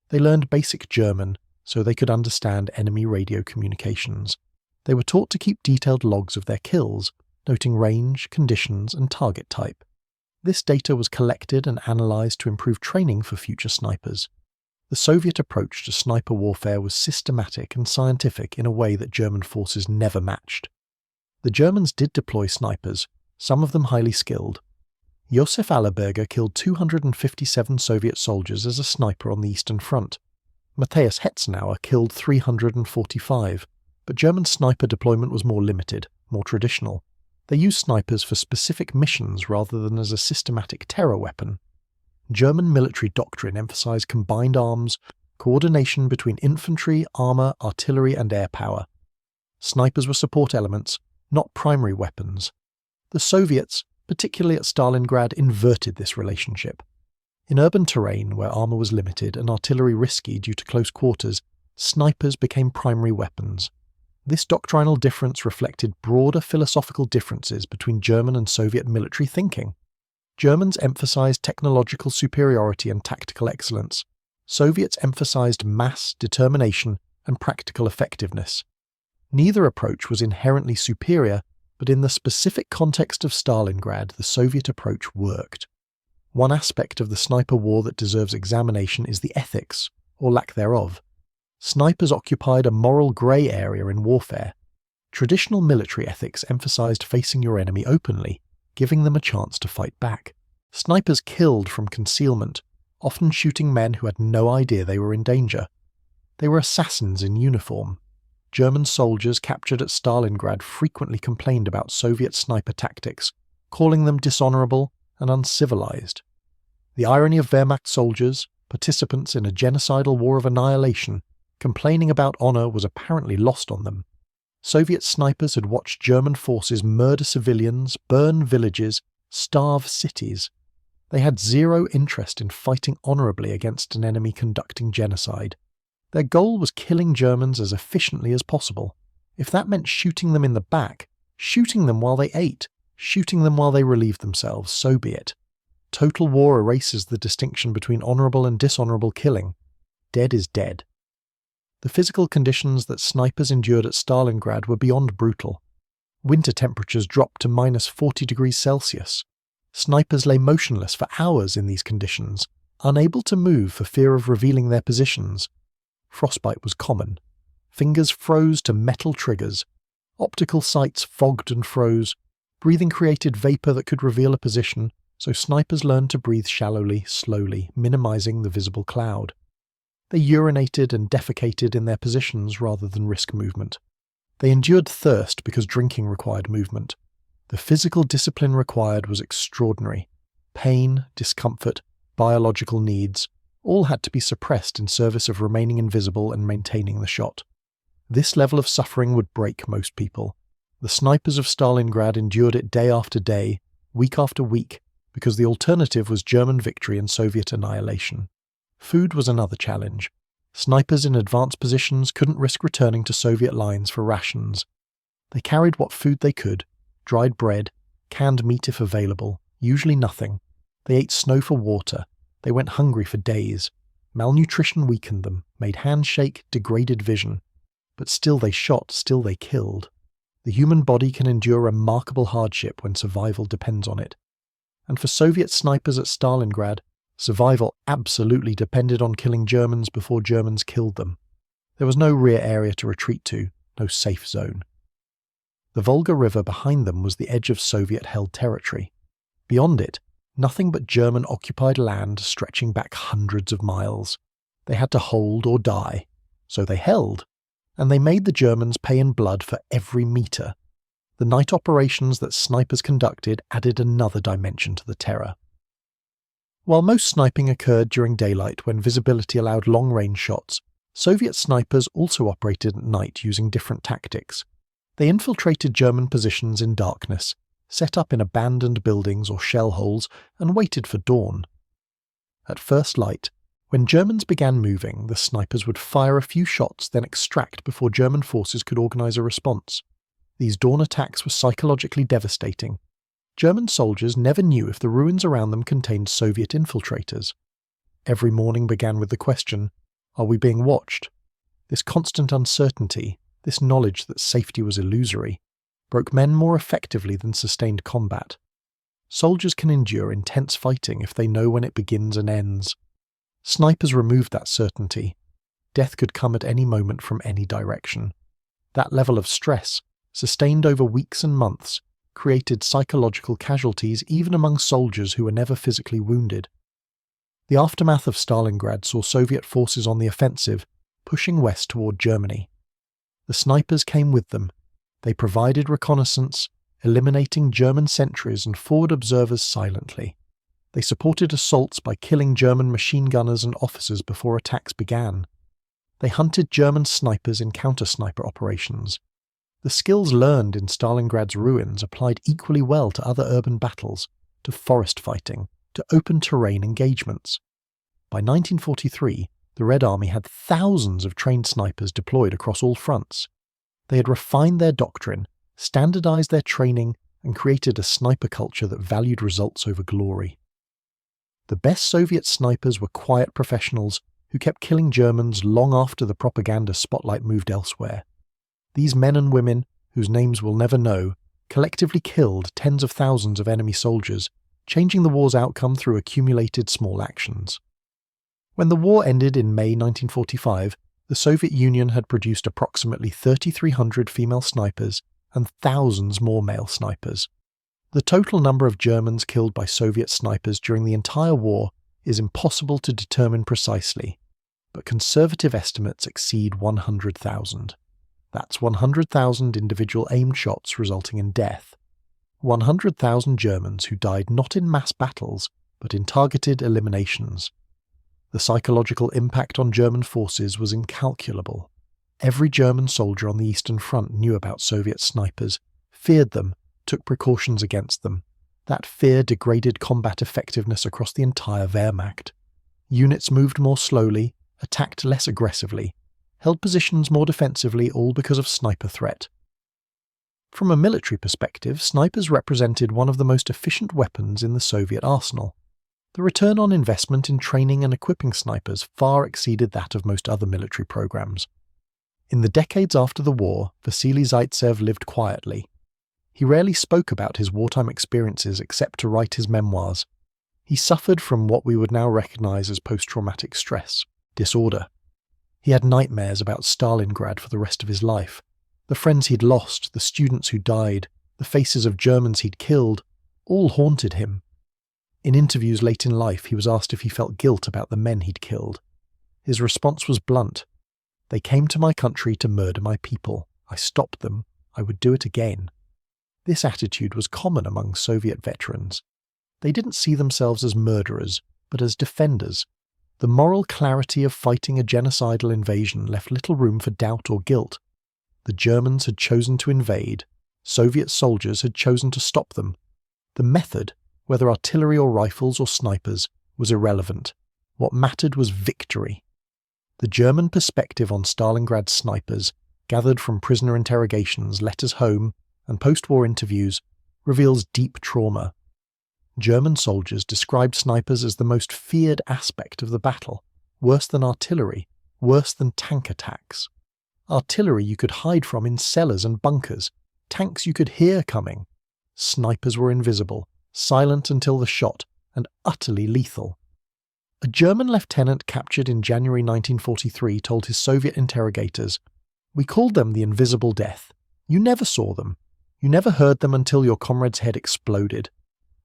They learned basic German so they could understand enemy radio communications. They were taught to keep detailed logs of their kills, noting range, conditions, and target type. This data was collected and analyzed to improve training for future snipers. The Soviet approach to sniper warfare was systematic and scientific in a way that German forces never matched. The Germans did deploy snipers, some of them highly skilled. Josef Allerberger killed 257 Soviet soldiers as a sniper on the Eastern Front. Matthias Hetzenauer killed 345, but German sniper deployment was more limited, more traditional. They used snipers for specific missions rather than as a systematic terror weapon. German military doctrine emphasized combined arms, coordination between infantry, armor, artillery, and air power. Snipers were support elements, not primary weapons. The Soviets, particularly at Stalingrad, inverted this relationship. In urban terrain where armor was limited and artillery risky due to close quarters, snipers became primary weapons. This doctrinal difference reflected broader philosophical differences between German and Soviet military thinking. Germans emphasized technological superiority and tactical excellence. Soviets emphasized mass, determination, and practical effectiveness. Neither approach was inherently superior, but in the specific context of Stalingrad, the Soviet approach worked. One aspect of the sniper war that deserves examination is the ethics, or lack thereof. Snipers occupied a moral grey area in warfare. Traditional military ethics emphasized facing your enemy openly, giving them a chance to fight back. Snipers killed from concealment, often shooting men who had no idea they were in danger. They were assassins in uniform. German soldiers captured at Stalingrad frequently complained about Soviet sniper tactics, calling them dishonorable and uncivilized. The irony of Wehrmacht soldiers, participants in a genocidal war of annihilation, complaining about honor was apparently lost on them. Soviet snipers had watched German forces murder civilians, burn villages, starve cities. They had zero interest in fighting honorably against an enemy conducting genocide. Their goal was killing Germans as efficiently as possible. If that meant shooting them in the back, shooting them while they ate, shooting them while they relieved themselves, so be it. Total war erases the distinction between honorable and dishonorable killing. Dead is dead. The physical conditions that snipers endured at Stalingrad were beyond brutal. Winter temperatures dropped to minus 40 degrees Celsius. Snipers lay motionless for hours in these conditions, unable to move for fear of revealing their positions. Frostbite was common. Fingers froze to metal triggers. Optical sights fogged and froze. Breathing created vapor that could reveal a position, so snipers learned to breathe shallowly, slowly, minimizing the visible cloud. They urinated and defecated in their positions rather than risk movement. They endured thirst because drinking required movement. The physical discipline required was extraordinary. Pain, discomfort, biological needs, all had to be suppressed in service of remaining invisible and maintaining the shot. This level of suffering would break most people. The snipers of Stalingrad endured it day after day, week after week, because the alternative was German victory and Soviet annihilation. Food was another challenge. Snipers in advanced positions couldn't risk returning to Soviet lines for rations. They carried what food they could: dried bread, canned meat if available, usually nothing. They ate snow for water. They went hungry for days. Malnutrition weakened them, made hands shake, degraded vision. But still they shot, still they killed. The human body can endure remarkable hardship when survival depends on it. And for Soviet snipers at Stalingrad, survival absolutely depended on killing Germans before Germans killed them. There was no rear area to retreat to, no safe zone. The Volga River behind them was the edge of Soviet-held territory. Beyond it, nothing but German-occupied land stretching back hundreds of miles. They had to hold or die. So they held, and they made the Germans pay in blood for every metre. The night operations that snipers conducted added another dimension to the terror. While most sniping occurred during daylight when visibility allowed long-range shots, Soviet snipers also operated at night using different tactics. They infiltrated German positions in darkness, set up in abandoned buildings or shell holes, and waited for dawn. At first light, when Germans began moving, the snipers would fire a few shots, then extract before German forces could organize a response. These dawn attacks were psychologically devastating. German soldiers never knew if the ruins around them contained Soviet infiltrators. Every morning began with the question, are we being watched? This constant uncertainty, this knowledge that safety was illusory, broke men more effectively than sustained combat. Soldiers can endure intense fighting if they know when it begins and ends. Snipers removed that certainty. Death could come at any moment from any direction. That level of stress, sustained over weeks and months, created psychological casualties even among soldiers who were never physically wounded. The aftermath of Stalingrad saw Soviet forces on the offensive, pushing west toward Germany. The snipers came with them. They provided reconnaissance, eliminating German sentries and forward observers silently. They supported assaults by killing German machine gunners and officers before attacks began. They hunted German snipers in counter-sniper operations. The skills learned in Stalingrad's ruins applied equally well to other urban battles, to forest fighting, to open terrain engagements. By 1943, the Red Army had thousands of trained snipers deployed across all fronts. They had refined their doctrine, standardized their training, and created a sniper culture that valued results over glory. The best Soviet snipers were quiet professionals who kept killing Germans long after the propaganda spotlight moved elsewhere. These men and women, whose names we'll never know, collectively killed tens of thousands of enemy soldiers, changing the war's outcome through accumulated small actions. When the war ended in May 1945, the Soviet Union had produced approximately 3,300 female snipers and thousands more male snipers. The total number of Germans killed by Soviet snipers during the entire war is impossible to determine precisely, but conservative estimates exceed 100,000. That's 100,000 individual aimed shots resulting in death. 100,000 Germans who died not in mass battles, but in targeted eliminations. The psychological impact on German forces was incalculable. Every German soldier on the Eastern Front knew about Soviet snipers, feared them, took precautions against them. That fear degraded combat effectiveness across the entire Wehrmacht. Units moved more slowly, attacked less aggressively, held positions more defensively, all because of sniper threat. From a military perspective, snipers represented one of the most efficient weapons in the Soviet arsenal. The return on investment in training and equipping snipers far exceeded that of most other military programs. In the decades after the war, Vasily Zaitsev lived quietly. He rarely spoke about his wartime experiences except to write his memoirs. He suffered from what we would now recognize as post-traumatic stress disorder. He had nightmares about Stalingrad for the rest of his life. The friends he'd lost, the students who died, the faces of Germans he'd killed, all haunted him. In interviews late in life, he was asked if he felt guilt about the men he'd killed. His response was blunt. "They came to my country to murder my people. I stopped them. I would do it again." This attitude was common among Soviet veterans. They didn't see themselves as murderers, but as defenders. The moral clarity of fighting a genocidal invasion left little room for doubt or guilt. The Germans had chosen to invade. Soviet soldiers had chosen to stop them. The method, whether artillery or rifles or snipers, was irrelevant. What mattered was victory. The German perspective on Stalingrad snipers, gathered from prisoner interrogations, letters home, and post-war interviews, reveals deep trauma. German soldiers described snipers as the most feared aspect of the battle, worse than artillery, worse than tank attacks. Artillery you could hide from in cellars and bunkers, tanks you could hear coming. Snipers were invisible, silent until the shot, and utterly lethal. A German lieutenant captured in January 1943 told his Soviet interrogators, "We called them the invisible death. You never saw them. You never heard them until your comrade's head exploded.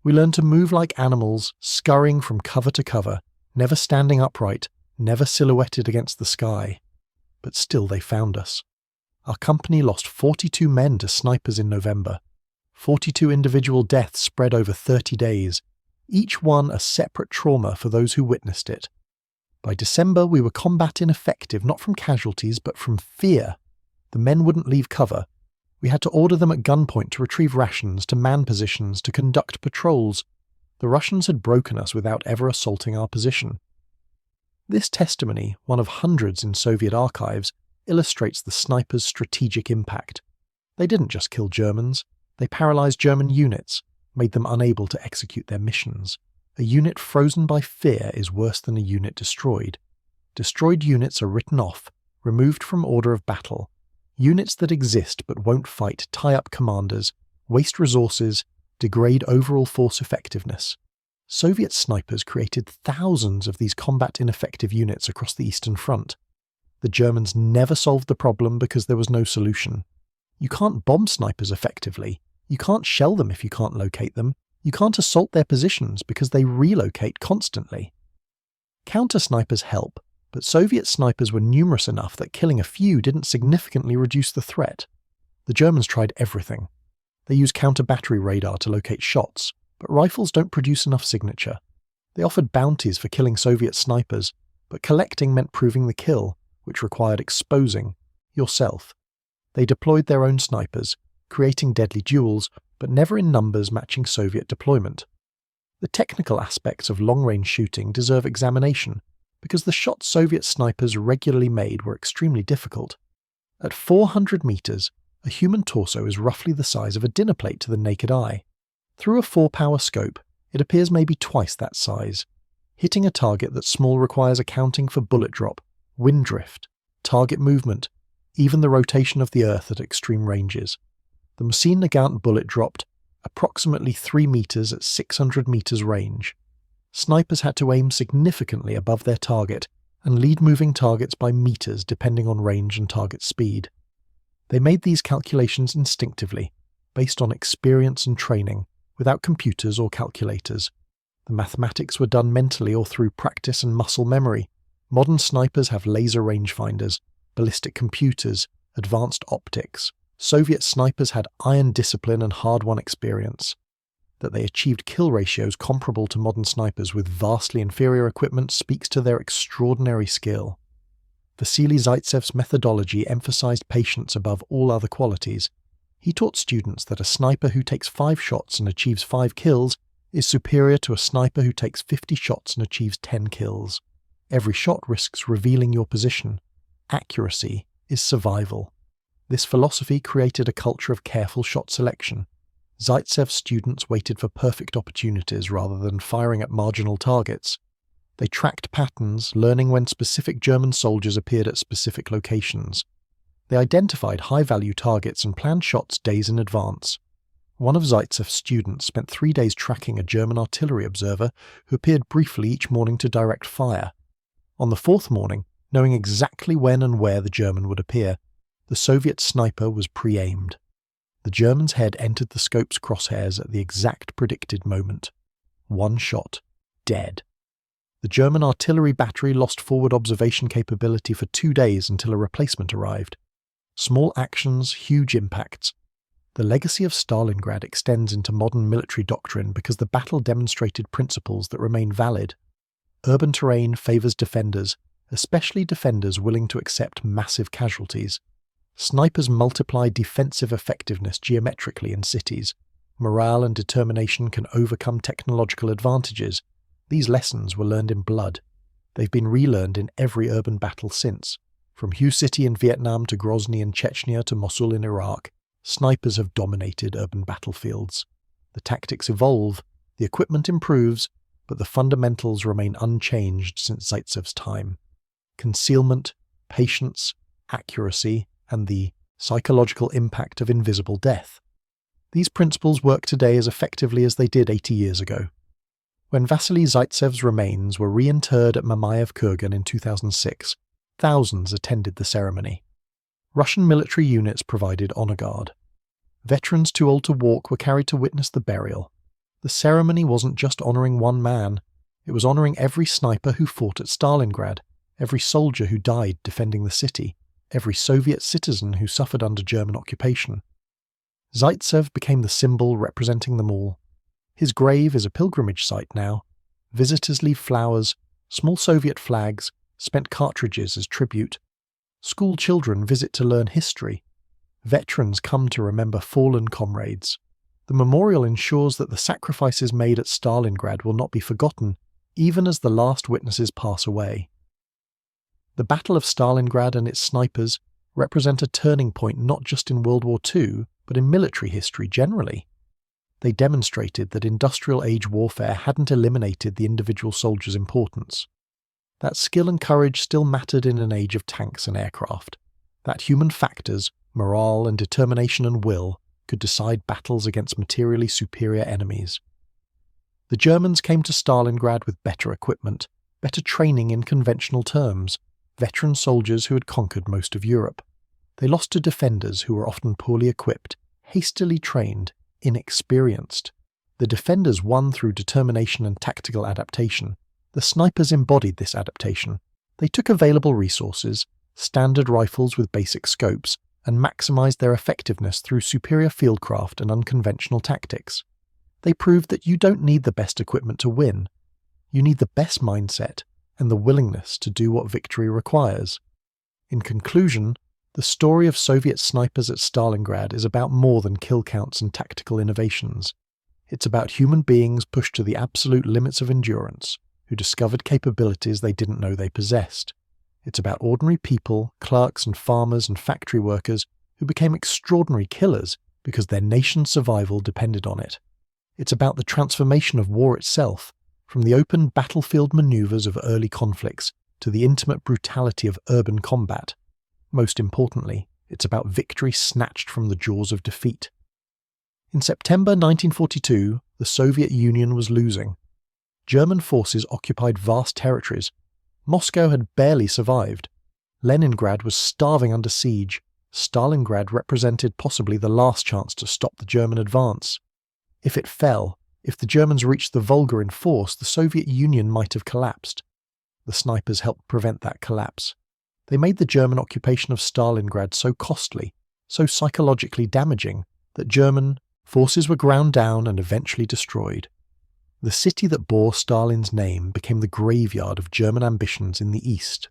We learned to move like animals, scurrying from cover to cover, never standing upright, never silhouetted against the sky. But still they found us. Our company lost 42 men to snipers in November. 42 individual deaths spread over 30 days, each one a separate trauma for those who witnessed it. By December, we were combat ineffective, not from casualties, but from fear. The men wouldn't leave cover. We had to order them at gunpoint to retrieve rations, to man positions, to conduct patrols. The Russians had broken us without ever assaulting our position." This testimony, one of hundreds in Soviet archives, illustrates the snipers' strategic impact. They didn't just kill Germans, they paralyzed German units, made them unable to execute their missions. A unit frozen by fear is worse than a unit destroyed. Destroyed units are written off, removed from order of battle. Units that exist but won't fight tie up commanders, waste resources, degrade overall force effectiveness. Soviet snipers created thousands of these combat ineffective units across the Eastern Front. The Germans never solved the problem because there was no solution. You can't bomb snipers effectively. You can't shell them if you can't locate them. You can't assault their positions because they relocate constantly. Counter-snipers help, but Soviet snipers were numerous enough that killing a few didn't significantly reduce the threat. The Germans tried everything. They used counter-battery radar to locate shots, but rifles don't produce enough signature. They offered bounties for killing Soviet snipers, but collecting meant proving the kill, which required exposing yourself. They deployed their own snipers, creating deadly duels, but never in numbers matching Soviet deployment. The technical aspects of long-range shooting deserve examination, because the shots Soviet snipers regularly made were extremely difficult. At 400 meters, A human torso is roughly the size of a dinner plate to the naked eye. Through a 4-power scope, it appears maybe twice that size. Hitting a target that's small requires accounting for bullet drop, wind drift, target movement, even the rotation of the Earth at extreme ranges. The Machine Nagant bullet dropped approximately 3 meters at 600 meters range. Snipers had to aim significantly above their target and lead moving targets by meters depending on range and target speed. They made these calculations instinctively, based on experience and training, without computers or calculators. The mathematics were done mentally or through practice and muscle memory. Modern snipers have laser rangefinders, ballistic computers, advanced optics. Soviet snipers had iron discipline and hard-won experience. That they achieved kill ratios comparable to modern snipers with vastly inferior equipment speaks to their extraordinary skill. Vasily Zaitsev's methodology emphasized patience above all other qualities. He taught students that a sniper who takes 5 shots and achieves 5 kills is superior to a sniper who takes 50 shots and achieves 10 kills. Every shot risks revealing your position. Accuracy is survival. This philosophy created a culture of careful shot selection. Zaitsev's students waited for perfect opportunities rather than firing at marginal targets. They tracked patterns, learning when specific German soldiers appeared at specific locations. They identified high-value targets and planned shots days in advance. One of Zaitsev's students spent 3 days tracking a German artillery observer who appeared briefly each morning to direct fire. On the 4th morning, knowing exactly when and where the German would appear, the Soviet sniper was pre-aimed. The German's head entered the scope's crosshairs at the exact predicted moment. 1 shot. Dead. The German artillery battery lost forward observation capability for 2 days until a replacement arrived. Small actions, huge impacts. The legacy of Stalingrad extends into modern military doctrine because the battle demonstrated principles that remain valid. Urban terrain favors defenders, especially defenders willing to accept massive casualties. Snipers multiply defensive effectiveness geometrically in cities. Morale and determination can overcome technological advantages. These lessons were learned in blood. They've been relearned in every urban battle since. From Hue City in Vietnam to Grozny in Chechnya to Mosul in Iraq, snipers have dominated urban battlefields. The tactics evolve, the equipment improves, but the fundamentals remain unchanged since Zaitsev's time. Concealment, patience, accuracy, and the psychological impact of invisible death. These principles work today as effectively as they did 80 years ago. When Vasily Zaitsev's remains were reinterred at Mamayev Kurgan in 2006, thousands attended the ceremony. Russian military units provided honor guard. Veterans too old to walk were carried to witness the burial. The ceremony wasn't just honoring one man, it was honoring every sniper who fought at Stalingrad, every soldier who died defending the city, every Soviet citizen who suffered under German occupation. Zaitsev became the symbol representing them all. His grave is a pilgrimage site now. Visitors leave flowers, small Soviet flags, spent cartridges as tribute. School children visit to learn history. Veterans come to remember fallen comrades. The memorial ensures that the sacrifices made at Stalingrad will not be forgotten, even as the last witnesses pass away. The Battle of Stalingrad and its snipers represent a turning point not just in World War II, but in military history generally. They demonstrated that industrial-age warfare hadn't eliminated the individual soldier's importance. That skill and courage still mattered in an age of tanks and aircraft. That human factors, morale and determination and will, could decide battles against materially superior enemies. The Germans came to Stalingrad with better equipment, better training in conventional terms, veteran soldiers who had conquered most of Europe. They lost to defenders who were often poorly equipped, hastily trained, inexperienced. The defenders won through determination and tactical adaptation. The snipers embodied this adaptation. They took available resources, standard rifles with basic scopes, and maximized their effectiveness through superior fieldcraft and unconventional tactics. They proved that you don't need the best equipment to win. You need the best mindset and the willingness to do what victory requires. In conclusion, the story of Soviet snipers at Stalingrad is about more than kill counts and tactical innovations. It's about human beings pushed to the absolute limits of endurance, who discovered capabilities they didn't know they possessed. It's about ordinary people, clerks and farmers and factory workers, who who became extraordinary killers because their nation's survival depended on it. It's about the transformation of war itself, from the open battlefield maneuvers of early conflicts to the intimate brutality of urban combat. Most importantly, it's about victory snatched from the jaws of defeat. In September 1942, the Soviet Union was losing. German forces occupied vast territories. Moscow had barely survived. Leningrad was starving under siege. Stalingrad represented possibly the last chance to stop the German advance. If it fell, if the Germans reached the Volga in force, the Soviet Union might have collapsed. The snipers helped prevent that collapse. They made the German occupation of Stalingrad so costly, so psychologically damaging, that German forces were ground down and eventually destroyed. The city that bore Stalin's name became the graveyard of German ambitions in the East.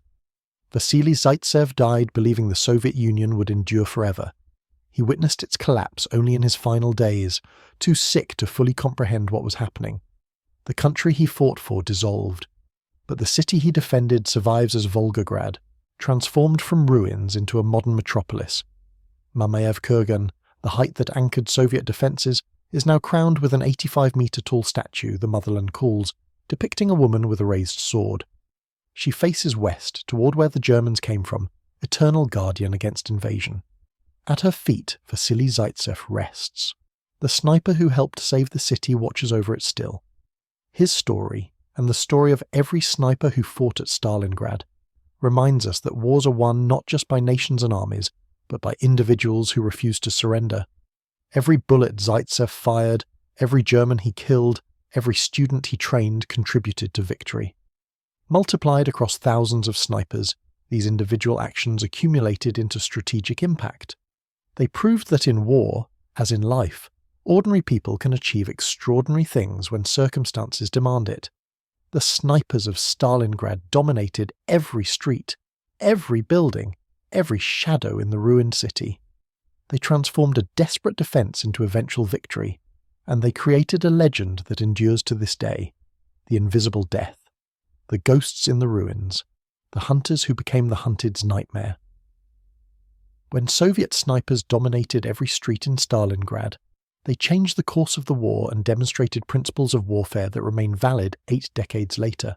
Vasily Zaitsev died believing the Soviet Union would endure forever. He witnessed its collapse only in his final days, too sick to fully comprehend what was happening. The country he fought for dissolved, but the city he defended survives as Volgograd, transformed from ruins into a modern metropolis. Mamayev Kurgan, the height that anchored Soviet defences, is now crowned with an 85-metre-tall statue the motherland calls, depicting a woman with a raised sword. She faces west, toward where the Germans came from, eternal guardian against invasion. At her feet, Vasily Zaitsev rests. The sniper who helped save the city watches over it still. His story, and the story of every sniper who fought at Stalingrad, reminds us that wars are won not just by nations and armies, but by individuals who refuse to surrender. Every bullet Zaitsev fired, every German he killed, every student he trained contributed to victory. Multiplied across thousands of snipers, these individual actions accumulated into strategic impact. They proved that in war, as in life, ordinary people can achieve extraordinary things when circumstances demand it. The snipers of Stalingrad dominated every street, every building, every shadow in the ruined city. They transformed a desperate defense into eventual victory, and they created a legend that endures to this day: the invisible death, the ghosts in the ruins, the hunters who became the hunted's nightmare. When Soviet snipers dominated every street in Stalingrad, they changed the course of the war and demonstrated principles of warfare that remain valid 8 decades later.